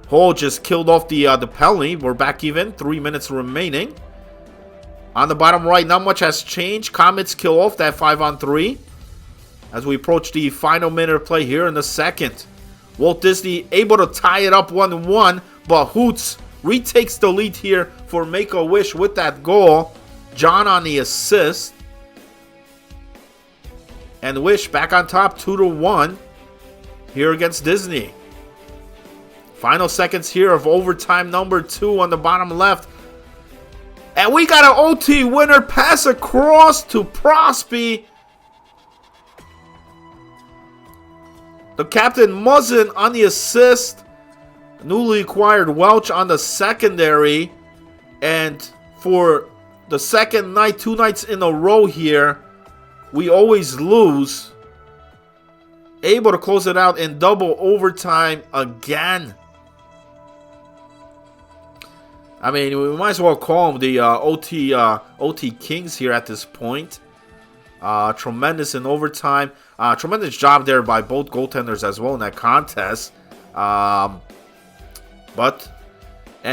Hull just killed off the penalty. We're back even. 3 minutes remaining. On the bottom right, not much has changed. Comets kill off that 5-on-3 as we approach the final minute of play here in the second. Walt Disney able to tie it up 1-1, but Hoots retakes the lead here for Make-A-Wish with that goal. John on the assist. And Wish back on top 2-1 here against Disney. Final seconds here of overtime number 2 on the bottom left. And we got an OT winner, pass across to Prosby. The captain Muzzin on the assist. Newly acquired Welch on the secondary. And for the second night, 2 nights in a row here, we always lose. Able to close it out in double overtime again. I mean, we might as well call them the OT Kings here at this point. Tremendous in overtime. Tremendous job there by both goaltenders as well in that contest. And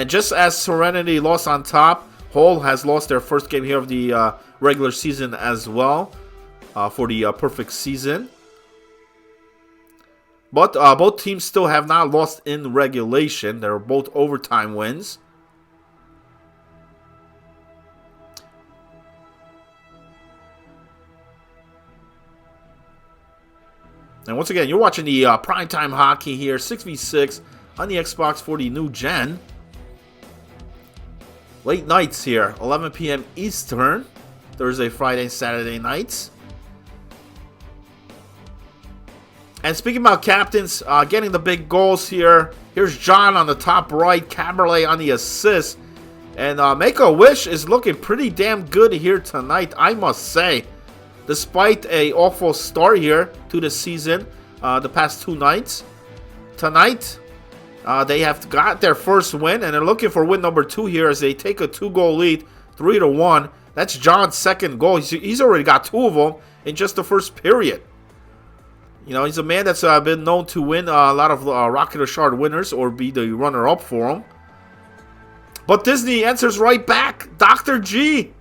just as Serenity lost on top, Hull has lost their first game here of the regular season as well for the perfect season. But both teams still have not lost in regulation. They're both overtime wins. And once again, you're watching the Primetime Hockey here, 6v6 on the Xbox for the new gen. Late nights here, 11 p.m. Eastern, Thursday, Friday, Saturday nights. And speaking about captains, getting the big goals here. Here's John on the top right, Caberlet on the assist. And Make-A-Wish is looking pretty damn good here tonight, I must say. Despite a awful start here to the season, the past 2 nights. Tonight, they have got their first win, and they're looking for win number 2 here as they take a 2-goal lead, 3-1. That's John's second goal. He's already got 2 of them in just the first period. You know, he's a man that's been known to win a lot of Rocket or Shard winners or be the runner-up for him. But Disney answers right back. Dr. G.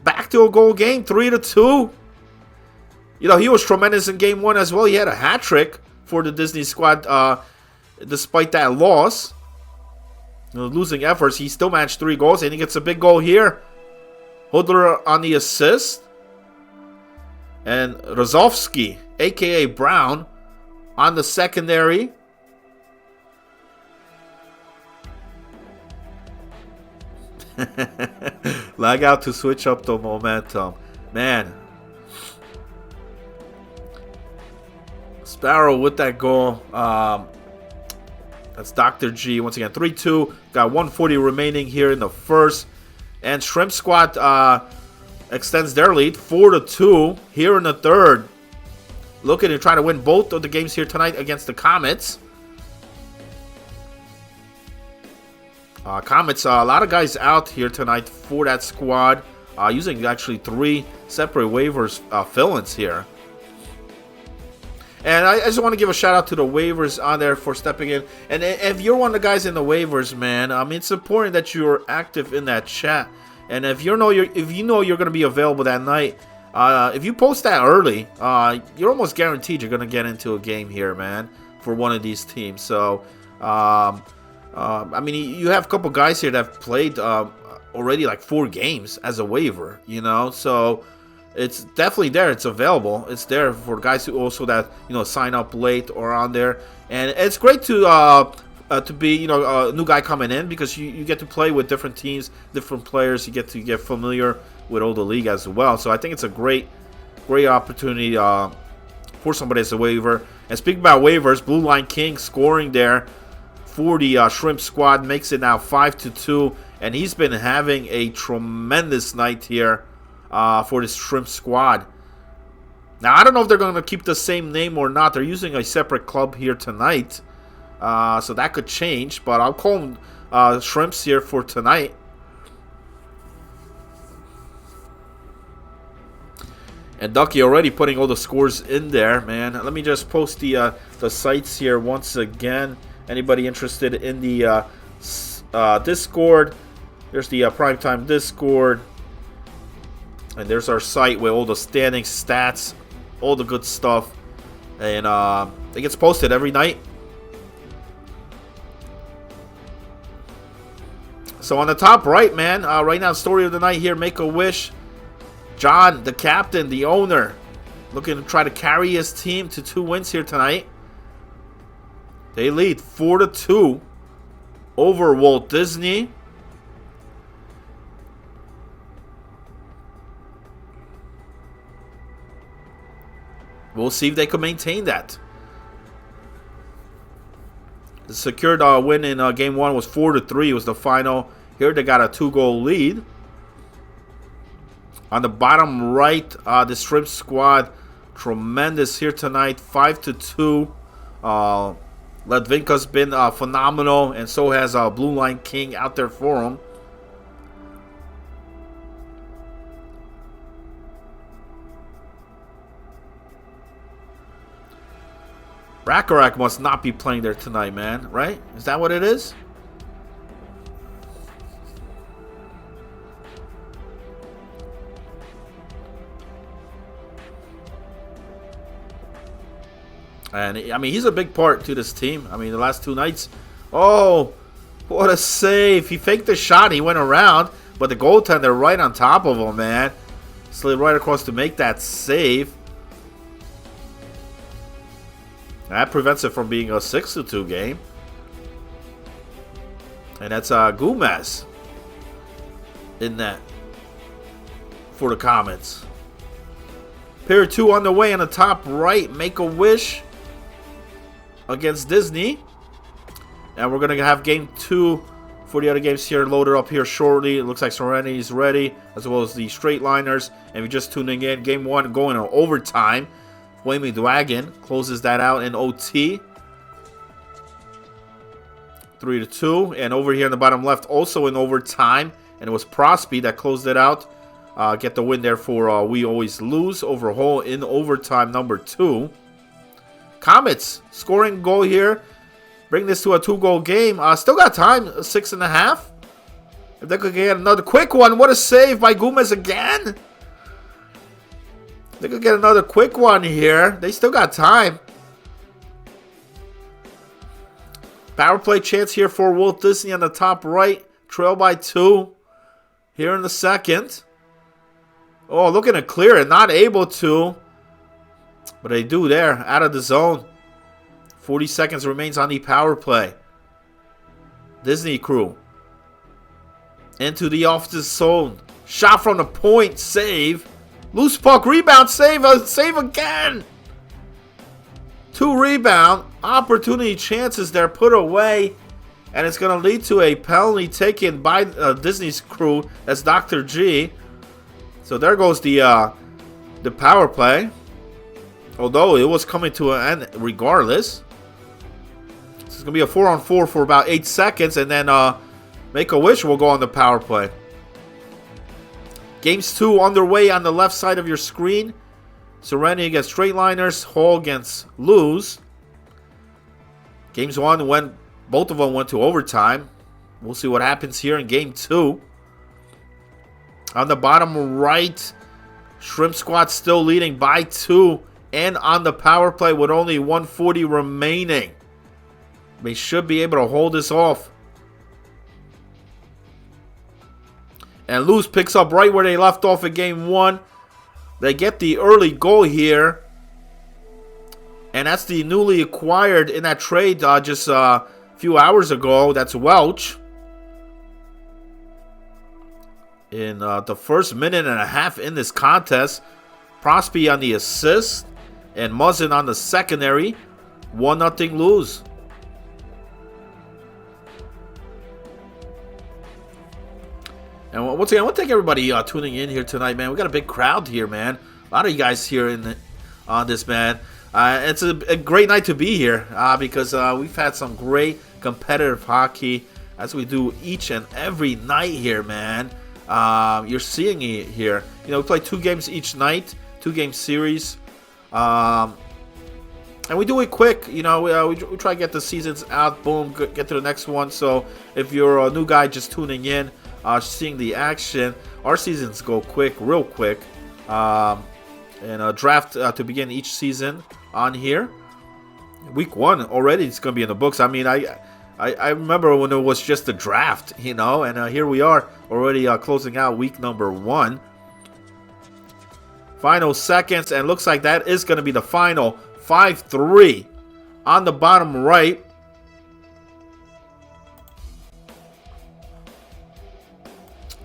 Back to a goal game, 3-2. You know, he was tremendous in game 1 as well. He had a hat trick for the Disney squad despite that loss. You know, losing efforts, he still managed 3 goals, and he gets a big goal here. Hodler on the assist. And Rozovsky, a.k.a. Brown, on the secondary. Lag out to switch up the momentum. Man. Sparrow with that goal. That's Dr. G. Once again, 3-2. Got 140 remaining here in the first. And Shrimp Squad extends their lead 4-2 here in the third. Looking to try to win both of the games here tonight against the Comets. Comets, a lot of guys out here tonight for that squad. Using actually 3 separate waivers fill-ins here. And I just want to give a shout out to the waivers on there for stepping in. And if you're one of the guys in the waivers, man, I mean, it's important that you're active in that chat. And if you know you're going to be available that night, if you post that early, you're almost guaranteed you're going to get into a game here, man, for one of these teams. So, I mean, you have a couple guys here that have played already like 4 games as a waiver, you know, so it's definitely there. It's available. It's there for guys who also that, you know, sign up late or on there. And it's great to to be, you know, a new guy coming in, because you get to play with different teams, different players. You get to get familiar with all the league as well. So I think it's a great opportunity for somebody as a waiver. And speaking about waivers, Blue Line King scoring there for the Shrimp squad makes it now 5-2, and he's been having a tremendous night here for this Shrimp squad. Now, I don't know if they're going to keep the same name or not. They're using a separate club here tonight, so that could change, but I'll call them Shrimps here for tonight. And Ducky already putting all the scores in there, man. Let me just post the sites here once again. Anybody interested in the Discord? There's the Primetime Discord. And there's our site with all the standing stats, all the good stuff. And it gets posted every night. So on the top right, man, right now, story of the night here, Make-A-Wish. John, the captain, the owner, looking to try to carry his team to 2 wins here tonight. They lead 4-2 over Walt Disney. We'll see if they can maintain that. The secured win in Game 1 was 4-3. It was the final. Here they got a 2-goal lead. On the bottom right, the Shrimp squad, tremendous here tonight, 5-2. Ledvinka's been phenomenal, and so has Blue Line King out there for him. Rakarak must not be playing there tonight, man, right? Is that what it is? And, I mean, he's a big part to this team. I mean, the last 2 nights. Oh, what a save. He faked the shot. He went around. But the goaltender right on top of him, man. Slid right across to make that save. That prevents it from being a 6-2 game. And that's Gomez in that for the Comets. Period 2 on the way on the top right. Make-A-Wish against Disney. And we're going to have Game 2 for the other games here loaded up here shortly. It looks like Serenity is ready, as well as the Straight Liners. And if you're just tuning in, Game 1 going on overtime. Flaming Dragon closes that out in OT. 3-2. And over here in the bottom left, also in overtime. And it was Prosby that closed it out. Get the win there for We Always Lose over Hull in overtime number 2. Comets scoring goal here. Bring this to a 2-goal game. Still got time. 6.5. If they could get another quick one. What a save by Gomez again. They could get another quick one here. They still got time. Power play chance here for Walt Disney on the top right. Trail by 2. Here in the second. Oh, looking to clear it. Not able to. But they do there. Out of the zone. 40 seconds remains on the power play. Disney crew. Into the offensive zone. Shot from the point. Save. Loose puck. Rebound. Save. Save again. 2 rebound. Opportunity chances there put away. And it's going to lead to a penalty taken by Disney's crew. That's Dr. G. So there goes the power play. Although it was coming to an end regardless. It's going to be a 4-on-4 for about 8 seconds. And then Make-A-Wish will go on the power play. Games 2 underway on the left side of your screen. Serenity against Straight Liners. Hull against Lose. Games 1 both of them went to overtime. We'll see what happens here in Game 2. On the bottom right, Shrimp Squad still leading by 2. And on the power play with only 140 remaining. They should be able to hold this off. And Lose picks up right where they left off in Game 1. They get the early goal here. And that's the newly acquired in that trade just few hours ago. That's Welch. In the first minute and a half in this contest, Prosby on the assist and Muzzin on the secondary. 1-0 lose. And once again, I want to thank everybody tuning in here tonight, man. We got a big crowd here, man. A lot of you guys here on this, man. It's a great night to be here because we've had some great competitive hockey as we do each and every night here, man. You're seeing it here. You know, we play 2 games each night, 2-game series. And we do it quick. You know, we try to get the seasons out, boom, get to the next one. So if you're a new guy just tuning in, seeing the action, our seasons go quick, real quick. And a draft to begin each season on here. Week 1 already, it's going to be in the books. I mean, I remember when it was just a draft, you know, and here we are already closing out week number 1. Final seconds, and looks like that is going to be the final. 5-3 on the bottom right.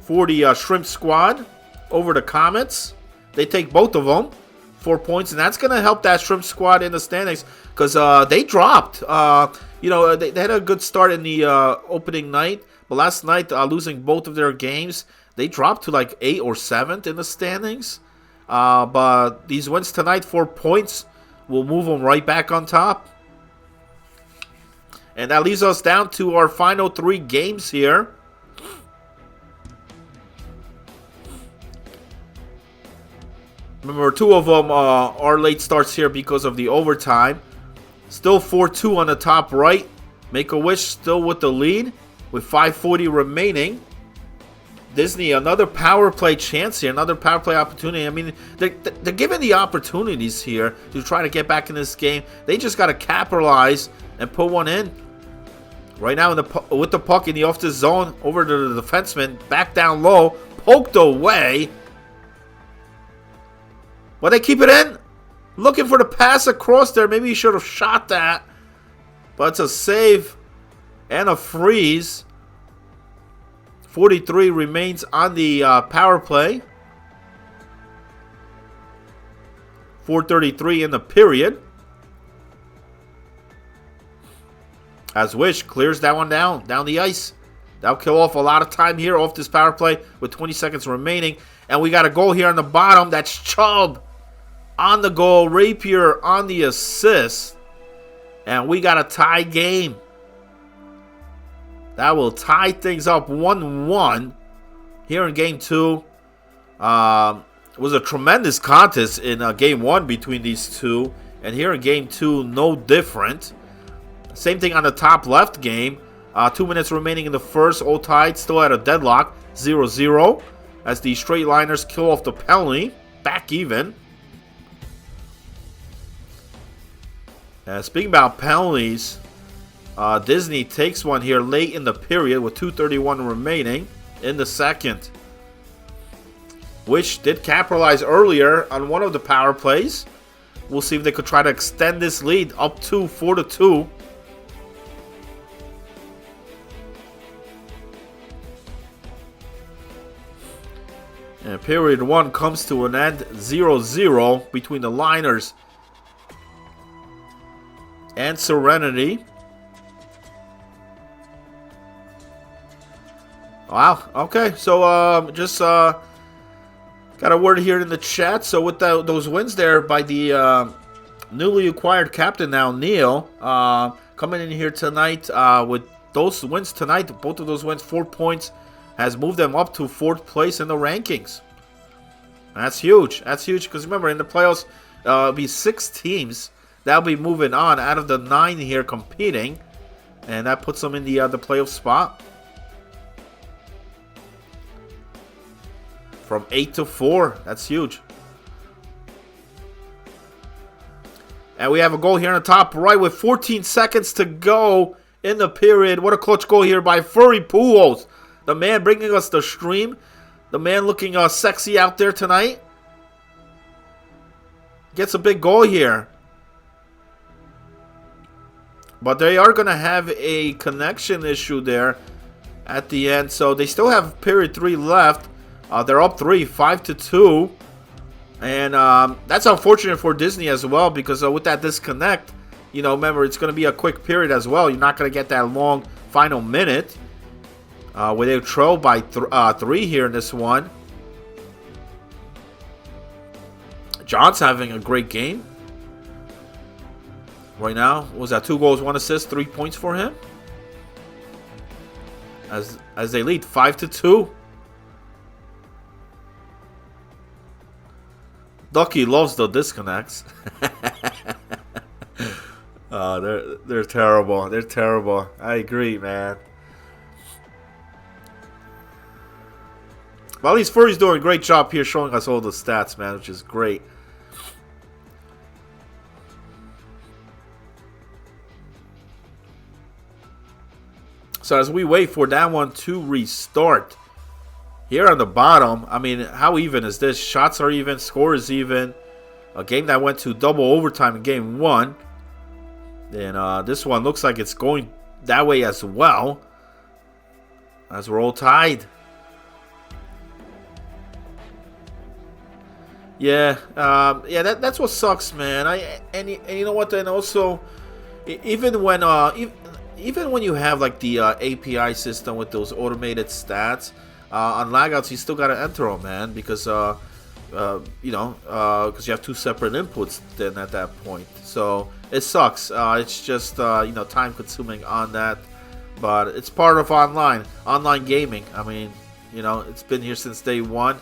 For the Shrimp Squad over the Comets. They take both of them. 4 points, and that's going to help that Shrimp Squad in the standings because they dropped. You know, they had a good start in the opening night, but last night, losing both of their games, they dropped to like 8th or 7th in the standings. But these wins tonight, 4 points, will move them right back on top. And that leaves us down to our final 3 games here. Remember, 2 of them are late starts here because of the overtime. Still 4-2 on the top right. Make-A-Wish still with the lead with 5:40 remaining. Disney, another power play chance here, another power play opportunity. I mean, they're given the opportunities here to try to get back in this game. They just got to capitalize and put one in. Right now, with the puck in the off the zone, over to the defenseman, back down low, poked away. But they keep it in. Looking for the pass across there. Maybe he should have shot that. But it's a save and a freeze. 43 remains on the power play. 4:33 in the period. As Wish clears that one down the ice. That'll kill off a lot of time here off this power play with 20 seconds remaining. And we got a goal here on the bottom. That's Chubb on the goal. Rapier on the assist. And we got a tie game. That will tie things up 1-1 here in Game 2. It was a tremendous contest in Game 1 between these two. And here in Game 2, no different. Same thing on the top left game. 2 minutes remaining in the first. All tied, still at a deadlock. 0-0 as the straight liners kill off the penalty. Back even. Speaking about penalties, Disney takes one here late in the period with 2:31 remaining in the second. Which did capitalize earlier on one of the power plays. We'll see if they could try to extend this lead up to 4-2. And period 1 comes to an end, 0-0 between the Liners and Serenity. Wow, okay, so just got a word here in the chat. So with those wins there by the newly acquired captain now, Neil, coming in here tonight with those wins tonight, both of those wins, 4 points, has moved them up to 4th place in the rankings. That's huge. That's huge because remember, in the playoffs, it'll be 6 teams that'll be moving on out of the 9 here competing, and that puts them in the playoff spot. From 8 to 4. That's huge. And we have a goal here on the top right with 14 seconds to go in the period. What a clutch goal here by Furry Pujols. The man bringing us the stream. The man looking sexy out there tonight. Gets a big goal here. But they are going to have a connection issue there at the end. So they still have period 3 left. They're up 3, 5-2. And that's unfortunate for Disney as well, because with that disconnect, you know, remember, it's going to be a quick period as well. You're not going to get that long final minute. Where they trail by 3 here in this one. John's having a great game right now. What was that 2 goals, 1 assist, 3 points for him? As they lead 5-2. Ducky loves the disconnects. They're terrible. They're terrible. I agree, man. Well, at least Furry's doing a great job here showing us all the stats, man, which is great. So as we wait for that one to restart, here on the bottom, I mean, how even is this? Shots are even, score is even. A game that went to double overtime in game 1. And this one looks like it's going that way as well, as we're all tied. Yeah, that's what sucks, man. And you know what? And also, even when you have like the API system with those automated stats on lagouts, you still gotta enter them, man, because because you have 2 separate inputs then at that point. So it sucks. It's just time consuming on that, but it's part of online gaming. I mean, it's been here since day 1.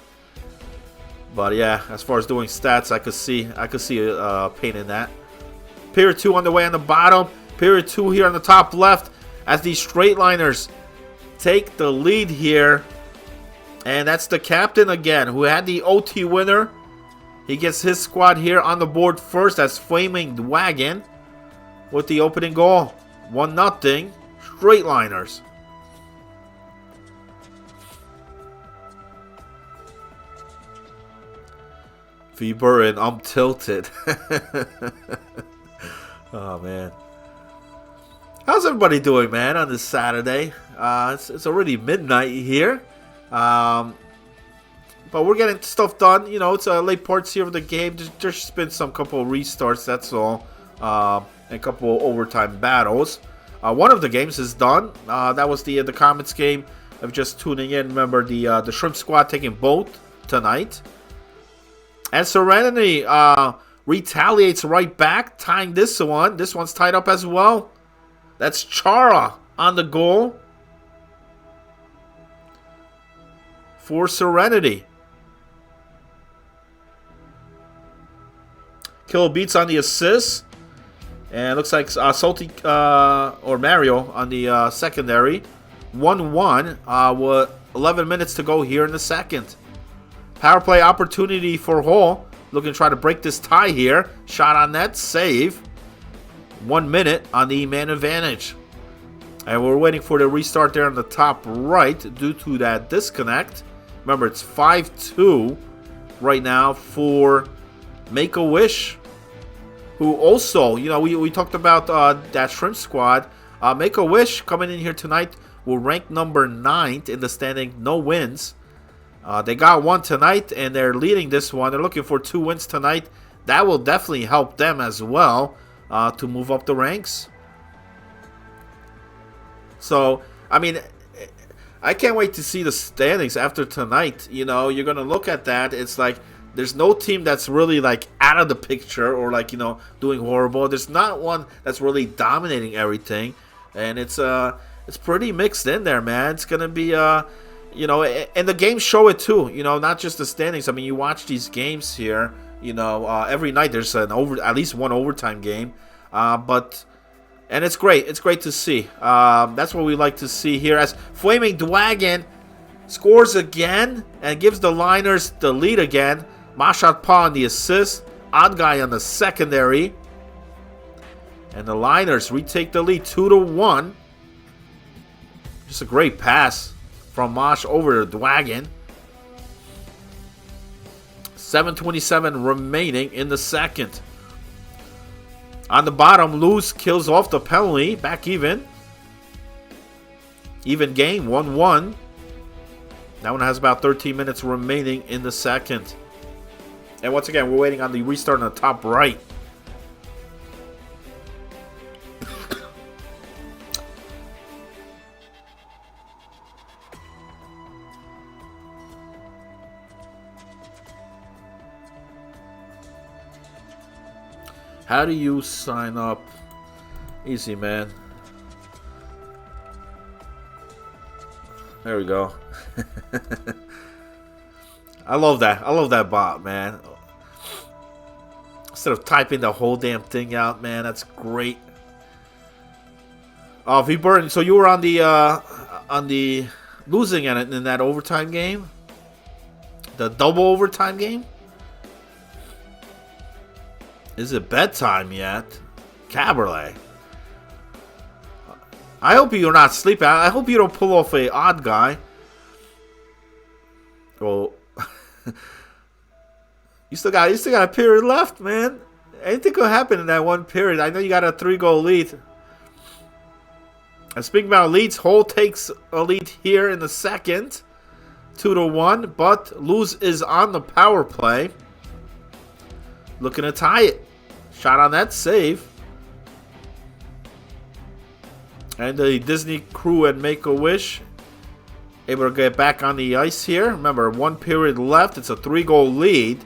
But yeah, as far as doing stats, I could see a pain in that. Period 2 on the way on the bottom. Period 2 here on the top left, as these straight liners take the lead here. And that's the captain again, who had the OT winner. He gets his squad here on the board first. That's Flaming Wagon with the opening goal. 1-0. Straight liners. Fever and I'm tilted. Oh man, how's everybody doing, man, on this Saturday? It's already midnight here, but we're getting stuff done. It's late parts here of the game. There's just been some couple of restarts, that's all, and a couple of overtime battles. One of the games is done. That was the Comets game. Of just tuning in, remember the Shrimp Squad taking both tonight. And Serenity retaliates right back, tying this one. This one's tied up as well. That's Chara on the goal for Serenity. Kill Beats on the assist. And it looks like Salty or Mario on the secondary. 1-1 with 11 minutes to go here in the second. Power play opportunity for Hull. Looking to try to break this tie here. Shot on net. Save. 1 minute on the man advantage. And we're waiting for the restart there on the top right due to that disconnect. Remember, it's 5-2 right now for Make-A-Wish. Who also, we talked about that Shrimp Squad. Make-A-Wish coming in here tonight will rank number 9th in the standing. No wins. They got 1 tonight, and they're leading this one. They're looking for 2 wins tonight. That will definitely help them as well to move up the ranks. So, I mean, I can't wait to see the standings after tonight. You're going to look at that. It's like there's no team that's really, like, out of the picture or, like, doing horrible. There's not one that's really dominating everything. And it's pretty mixed in there, man. It's going to be... and the games show it too, not just the standings. I mean, you watch these games here, every night there's at least one overtime game. And it's great. It's great to see. That's what we like to see here as Flaming Dwagon scores again and gives the Liners the lead again. Mashat Pa on the assist. Odd Guy on the secondary. And the Liners retake the lead 2-1. Just a great pass from Mosh over the Dwagon. 7:27 remaining in the second. On the bottom, Luz kills off the penalty. Back even. Even game, 1-1. That one has about 13 minutes remaining in the second. And once again, we're waiting on the restart on the top right. How do you sign up? Easy, man. There we go. I love that. I love that bot, man. Instead of typing the whole damn thing out, man, that's great. Oh, V Burton. So you were on the losing end in that overtime game, the double overtime game. Is it bedtime yet? Caberlet. I hope you're not sleeping. I hope you don't pull off a odd guy. Well, you still got a period left, man. Anything could happen in that one period. I know you got a 3-goal lead. And speaking about leads, Hull takes a lead here in the second, 2-1. But Luz is on the power play, looking to tie it. Shot on that save. And the Disney crew and Make-A-Wish able to get back on the ice here. Remember, 1 period left. It's a 3-goal lead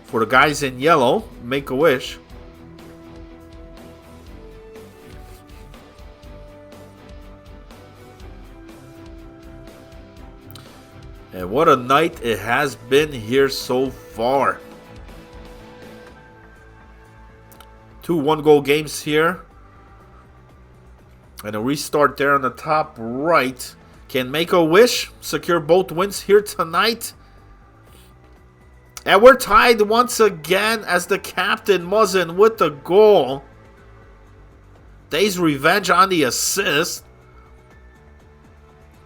for the guys in yellow, Make-A-Wish. And what a night it has been here so far. 2 1-goal games here. And a restart there on the top right. Can Make-A-Wish secure both wins here tonight? And we're tied once again as the captain, Muzzin, with the goal. Day's revenge on the assist.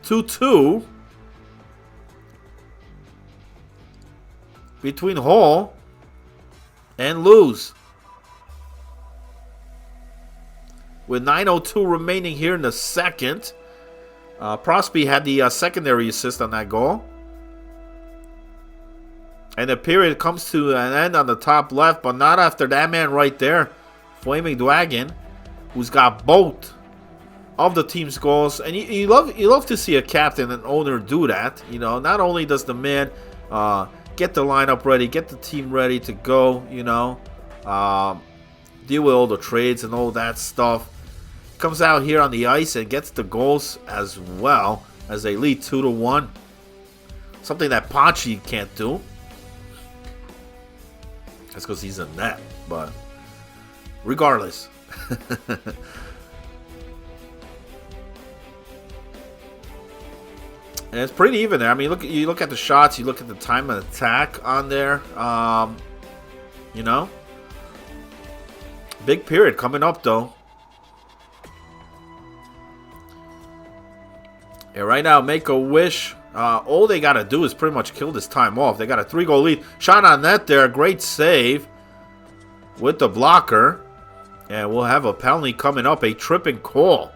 2-2. Between Hull and Luz. With 9:02 remaining here in the second. Prosby had the secondary assist on that goal. And the period comes to an end on the top left, but not after that man right there, Flaming Dragon, who's got both of the team's goals. And you love to see a captain and owner do that. You know, not only does the man get the lineup ready, get the team ready to go, you know, deal with all the trades and all that stuff. Comes out here on the ice and gets the goals as well as they lead 2-1. Something that Pachi can't do. That's because he's in net, but regardless. And it's pretty even there. I mean, you look at the shots, you look at the time of attack on there. You know, big period coming up though. And right now, Make-A-Wish, all they got to do is pretty much kill this time off. They got a 3-goal lead. Shot on net there. Great save with the blocker. And we'll have a penalty coming up. A tripping call.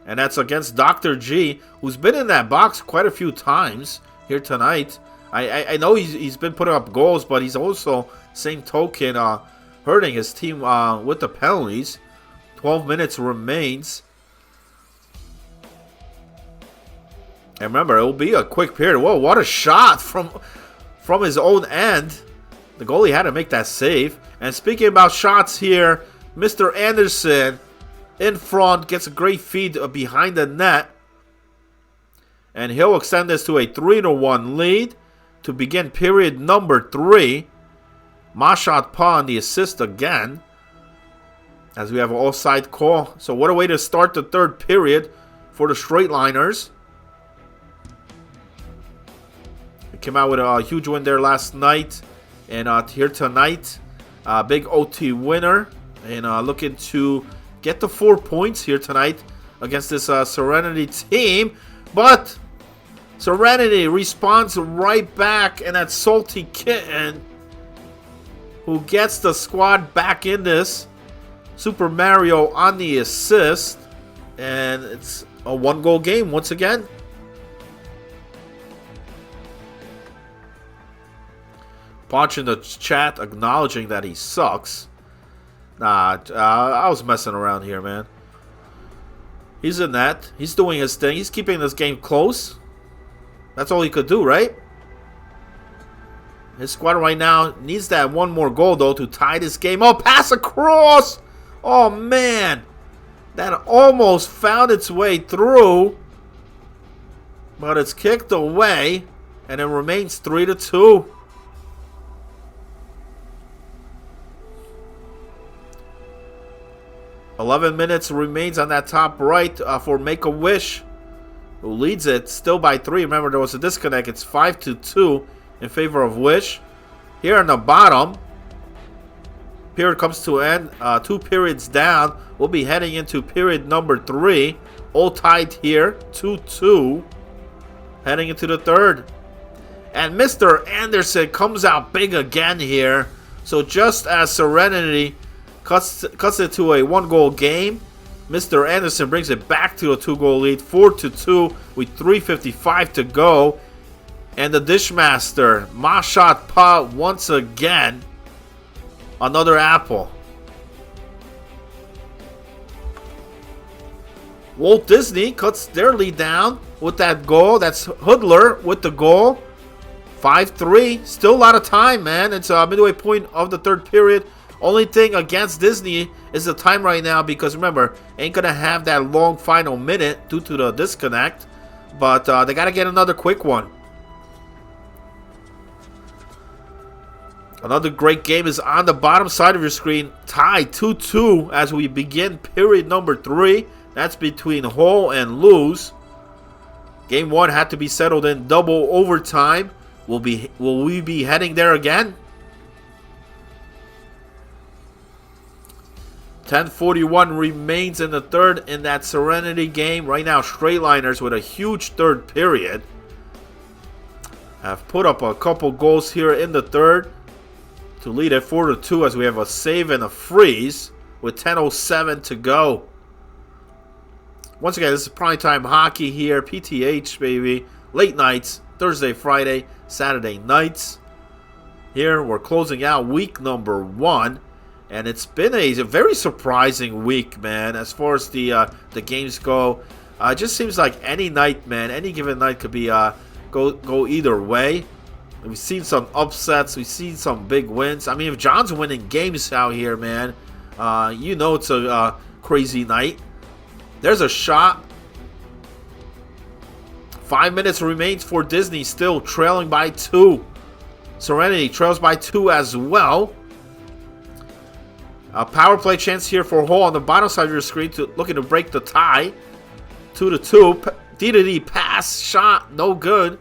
And that's against Dr. G, who's been in that box quite a few times here tonight. I know he's been putting up goals, but he's also, same token, hurting his team with the penalties. 12 minutes remains. And remember, it will be a quick period. Whoa, what a shot from his own end. The goalie had to make that save. And speaking about shots here, Mr. Anderson in front gets a great feed behind the net. And he'll extend this to a 3-1 lead to begin period number 3. Mashat Pa on the assist again, as we have an offside call. So what a way to start the third period for the Straightliners. Came out with a huge win there last night, and here tonight, big OT winner, and looking to get the 4 points here tonight against this Serenity team. But Serenity responds right back, and that's Salty Kitten who gets the squad back in this Super Mario on the assist. And it's a 1-goal game once again. Punch in the chat acknowledging that he sucks. Nah, I was messing around here, man. He's in that. He's doing his thing. He's keeping this game close. That's all he could do, right? His squad right now needs that one more goal, though, to tie this game up. Pass across! Oh, man. That almost found its way through. But it's kicked away. And it remains 3-2. "11 minutes remains on that top right for Make-A-Wish, who leads it still by 3. Remember, there was a disconnect. It's 5-2 in favor of Wish. Here on the bottom, period comes to end. 2 periods down. We'll be heading into period number 3. All tied here, 2-2. Heading into the third. And Mr. Anderson comes out big again here. So just as Serenity cuts it to a 1-goal game, Mr. Anderson brings it back to a 2-goal lead, 4-2 with 3:55 to go. And the Dishmaster, Mashat Pa, once again, another apple. Walt Disney cuts their lead down with that goal. That's Hoodler with the goal. 5-3. Still a lot of time, man. It's a midway point of the third period. Only thing against Disney is the time right now, because remember, ain't gonna have that long final minute due to the disconnect. But they gotta get another quick one. Another great game is on the bottom side of your screen. Tied 2-2 as we begin period number 3. That's between Hull and Luz. Game 1 had to be settled in double overtime. Will we be heading there again? 10:41 remains in the third in that Serenity game. Right now, Straightliners with a huge third period have put up a couple goals here in the third to lead it 4-2 as we have a save and a freeze with 10:07 to go. Once again, this is primetime hockey here. PTH, baby. Late nights, Thursday, Friday, Saturday nights. Here, we're closing out week number 1. And it's been a very surprising week, man, as far as the games go. It just seems like any night, man, any given night could be go either way. We've seen some upsets. We've seen some big wins. I mean, if John's winning games out here, man, you know it's a crazy night. There's a shot. 5 minutes remains for Disney, still trailing by 2. Serenity trails by 2 as well. A power play chance here for Hull on the bottom side of your screen, looking to break the tie. 2-2. D-to-D pass, shot, no good.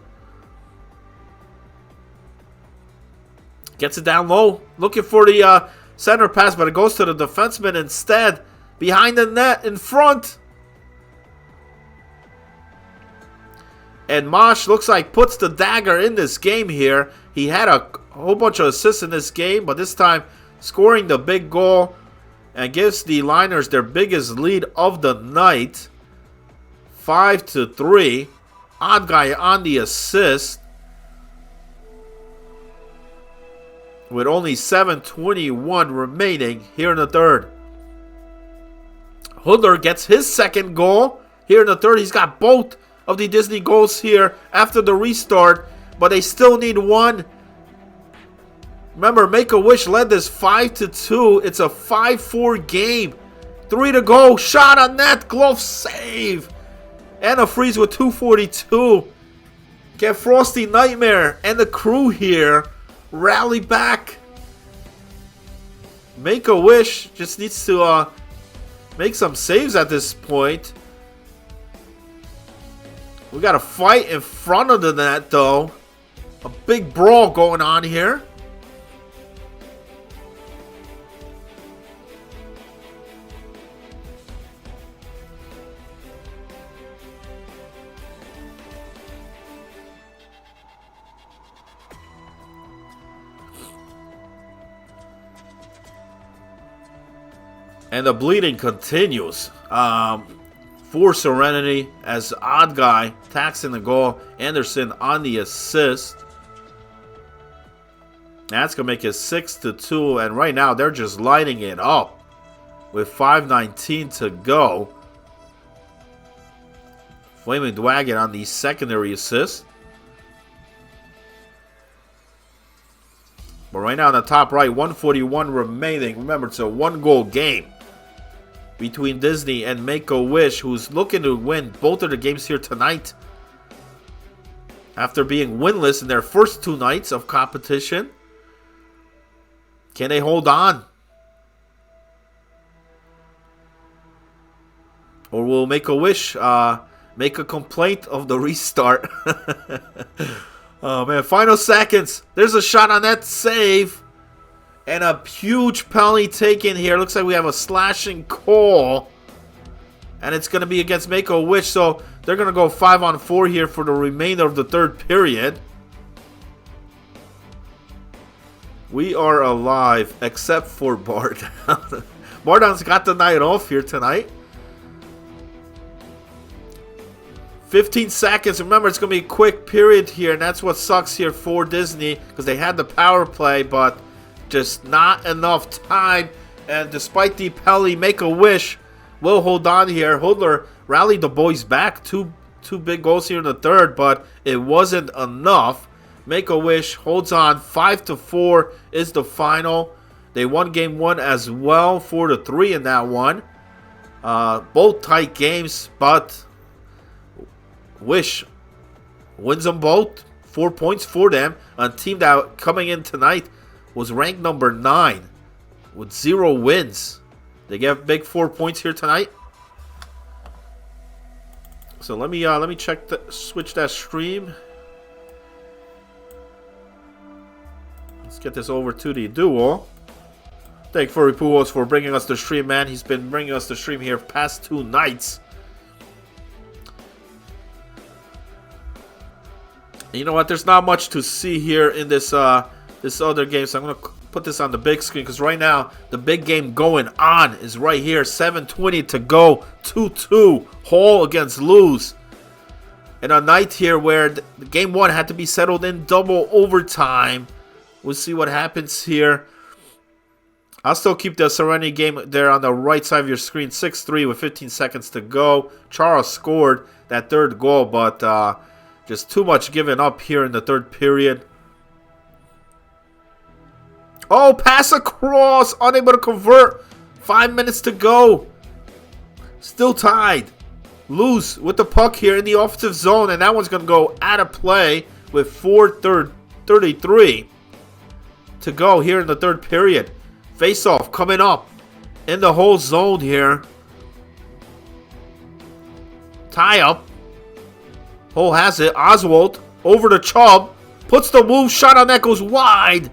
Gets it down low. Looking for the center pass, but it goes to the defenseman instead. Behind the net, in front. And Mosh looks like puts the dagger in this game here. He had a whole bunch of assists in this game, but this time scoring the big goal and gives the Liners their biggest lead of the night. 5-3. Odd guy on the assist. With only 7:21 remaining here in the third. Hoodler gets his second goal here in the third. He's got both of the Disney goals here after the restart, but they still need one. Remember, Make-A-Wish led this 5-2. It's a 5-4 game. 3 to go. Shot on net. Glove save. And a freeze with 2:42. Get Frosty Nightmare and the crew here rally back. Make-A-Wish just needs to make some saves at this point. We got a fight in front of the net, though. A big brawl going on here. And the bleeding continues. For Serenity as Odd Guy tacks in the goal. Anderson on the assist. That's going to make it 6-2. And right now they're just lighting it up with 5:19 to go. Flaming Dragon on the secondary assist. But right now in the top right, 141 remaining. Remember, it's a 1-goal game between Disney and Make-A-Wish, who's looking to win both of the games here tonight after being winless in their first 2 nights of competition. Can they hold on? Or will Make-A-Wish make a complaint of the restart? Oh man, final seconds. There's a shot on that save. And a huge penalty taken here. Looks like we have a slashing call. And it's going to be against Make-A-Wish. So they're going to go 5-on-4 here for the remainder of the third period. We are alive, except for Bardown. Bardown's got the night off here tonight. 15 seconds. Remember, it's going to be a quick period here. And that's what sucks here for Disney. Because they had the power play, but just not enough time. And despite the penalty, Make-A-Wish will hold on here. Hodler rallied the boys back. Two big goals here in the third, but it wasn't enough. Make-A-Wish holds on. 5-4 is the final. They won game 1 as well. 4-3 in that one. Both tight games, but Wish wins them both. 4 points for them. A team that coming in tonight was ranked number 9 with 0 wins. They get big 4 points here tonight. So let me check switch that stream. Let's get this over to the duo. Thank Furry Pujols for bringing us the stream, man. He's been bringing us the stream here past 2 nights. You know what? There's not much to see here in this this other game, so I'm gonna put this on the big screen because right now the big game going on is right here. 7:20 to go. 2-2. Hall against Luz. And a night here where the game 1 had to be settled in double overtime. We'll see what happens here. I'll still keep the Serenity game there on the right side of your screen. 6-3 with 15 seconds to go. Charles scored that third goal, but just too much given up here in the third period. Oh, pass across. Unable to convert. 5 minutes to go. Still tied. Luz with the puck here in the offensive zone. And that one's going to go out of play with 4:33 to go here in the third period. Face-off coming up in the whole zone here. Tie-up. Hull has it. Oswald over to Chubb. Puts the move. Shot on that goes wide.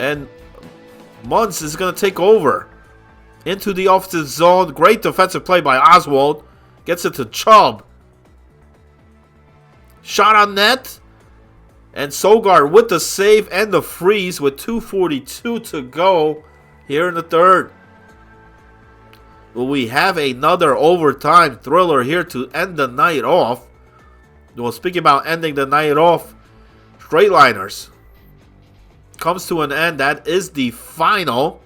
And Munz is going to take over into the offensive zone. Great defensive play by Oswald. Gets it to Chubb. Shot on net. And Sogard with the save and the freeze with 2:42 to go here in the third. Will we have another overtime thriller here to end the night off? Well, speaking about ending the night off, Straightliners comes to an end. That is the final.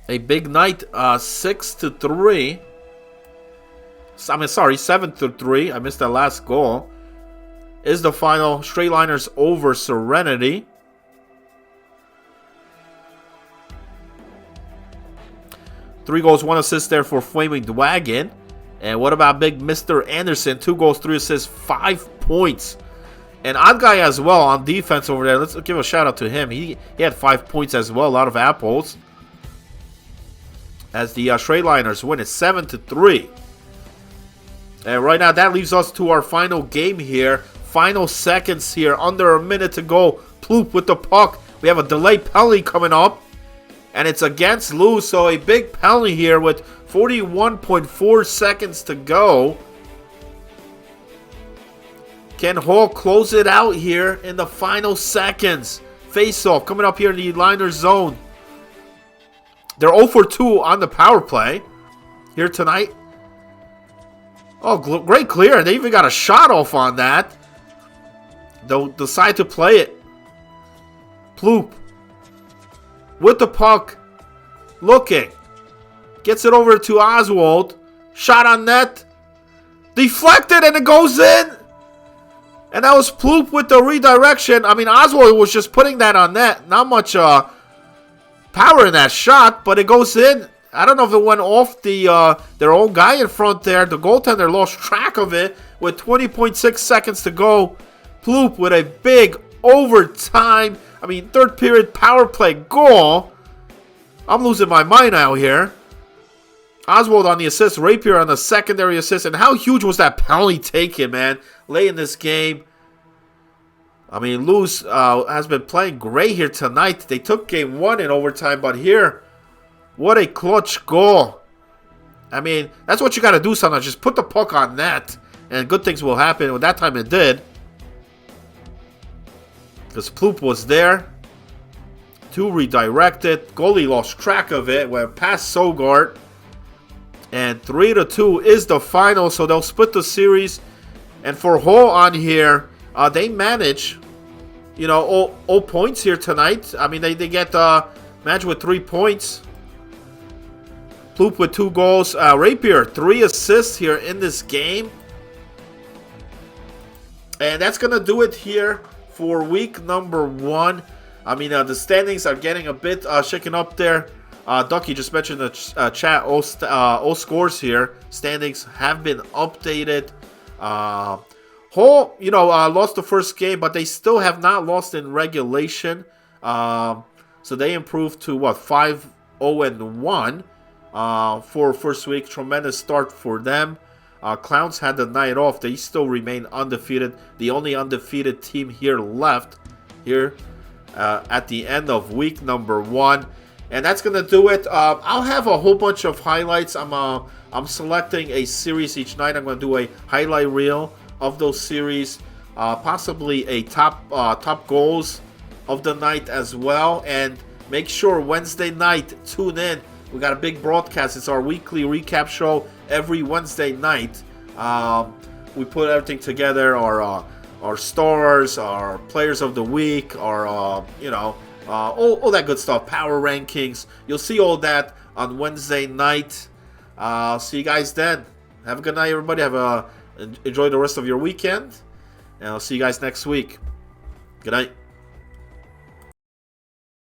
A big night, 6-3. I mean, sorry, 7-3. I missed that last goal. Is the final. Straightliners over Serenity. Three goals, 1 assist there for Flaming Dragon. And what about big Mr. Anderson? 2 goals, 3 assists, 5 points. And Odd Guy as well on defense over there. Let's give a shout out to him. He had 5 points as well. A lot of apples. As the Straightliners win it 7-3. And right now that leaves us to our final game here. Final seconds here. Under a minute to go. Ploop with the puck. We have a delayed penalty coming up. And it's against Luz. So a big penalty here with 41.4 seconds to go. Can Hall close it out here in the final seconds? Face-off coming up here in the liner zone. They're 0 for 2 on the power play here tonight. Oh, great clear. They even got a shot off on that. They'll decide to play it. Ploop with the puck. Looking. Gets it over to Oswald. Shot on net. Deflected and it goes in. And that was Ploop with the redirection. I mean, Oswald was just putting that on net. Not much power in that shot, but it goes in. I don't know if it went off the their own guy in front there. The goaltender lost track of it with 20.6 seconds to go. Ploop with a big overtime, I mean, third period power play goal. I'm losing my mind out here. Oswald on the assist, Rapier on the secondary assist. And how huge was that penalty taken, man? Late in this game. I mean, Luz has been playing great here tonight. They took game 1 in overtime, but here, what a clutch goal. I mean, that's what you got to do sometimes. Just put the puck on net, and good things will happen. Well, that time it did. Because Ploop was there. 2 redirected. Goalie lost track of it. Went past Sogart. And 3-2 is the final. So they'll split the series. And for Hall on here, they manage, you know, all points here tonight. I mean, they get match with 3 points. Ploop with 2 goals. Rapier, 3 assists here in this game. And that's going to do it here for week number 1. I mean, the standings are getting a bit shaken up there. Ducky just mentioned the chat. All scores here. Standings have been updated. Hall, you know, lost the first game, but they still have not lost in regulation. So they improved to, what, 5-0-1 for first week. Tremendous start for them. Clowns had the night off. They still remain undefeated. The only undefeated team here left here at the end of week number 1. And that's going to do it. I'll have a whole bunch of highlights. I'm selecting a series each night. I'm going to do a highlight reel of those series. Possibly a top goals of the night as well. And make sure Wednesday night, tune in. We got a big broadcast. It's our weekly recap show every Wednesday night. We put everything together. Our stars, our players of the week, our you know, all that good stuff. Power rankings. You'll see all that on Wednesday night. See you guys then. Have a good night, everybody. Enjoy the rest of your weekend, and I'll see you guys next week. Good night.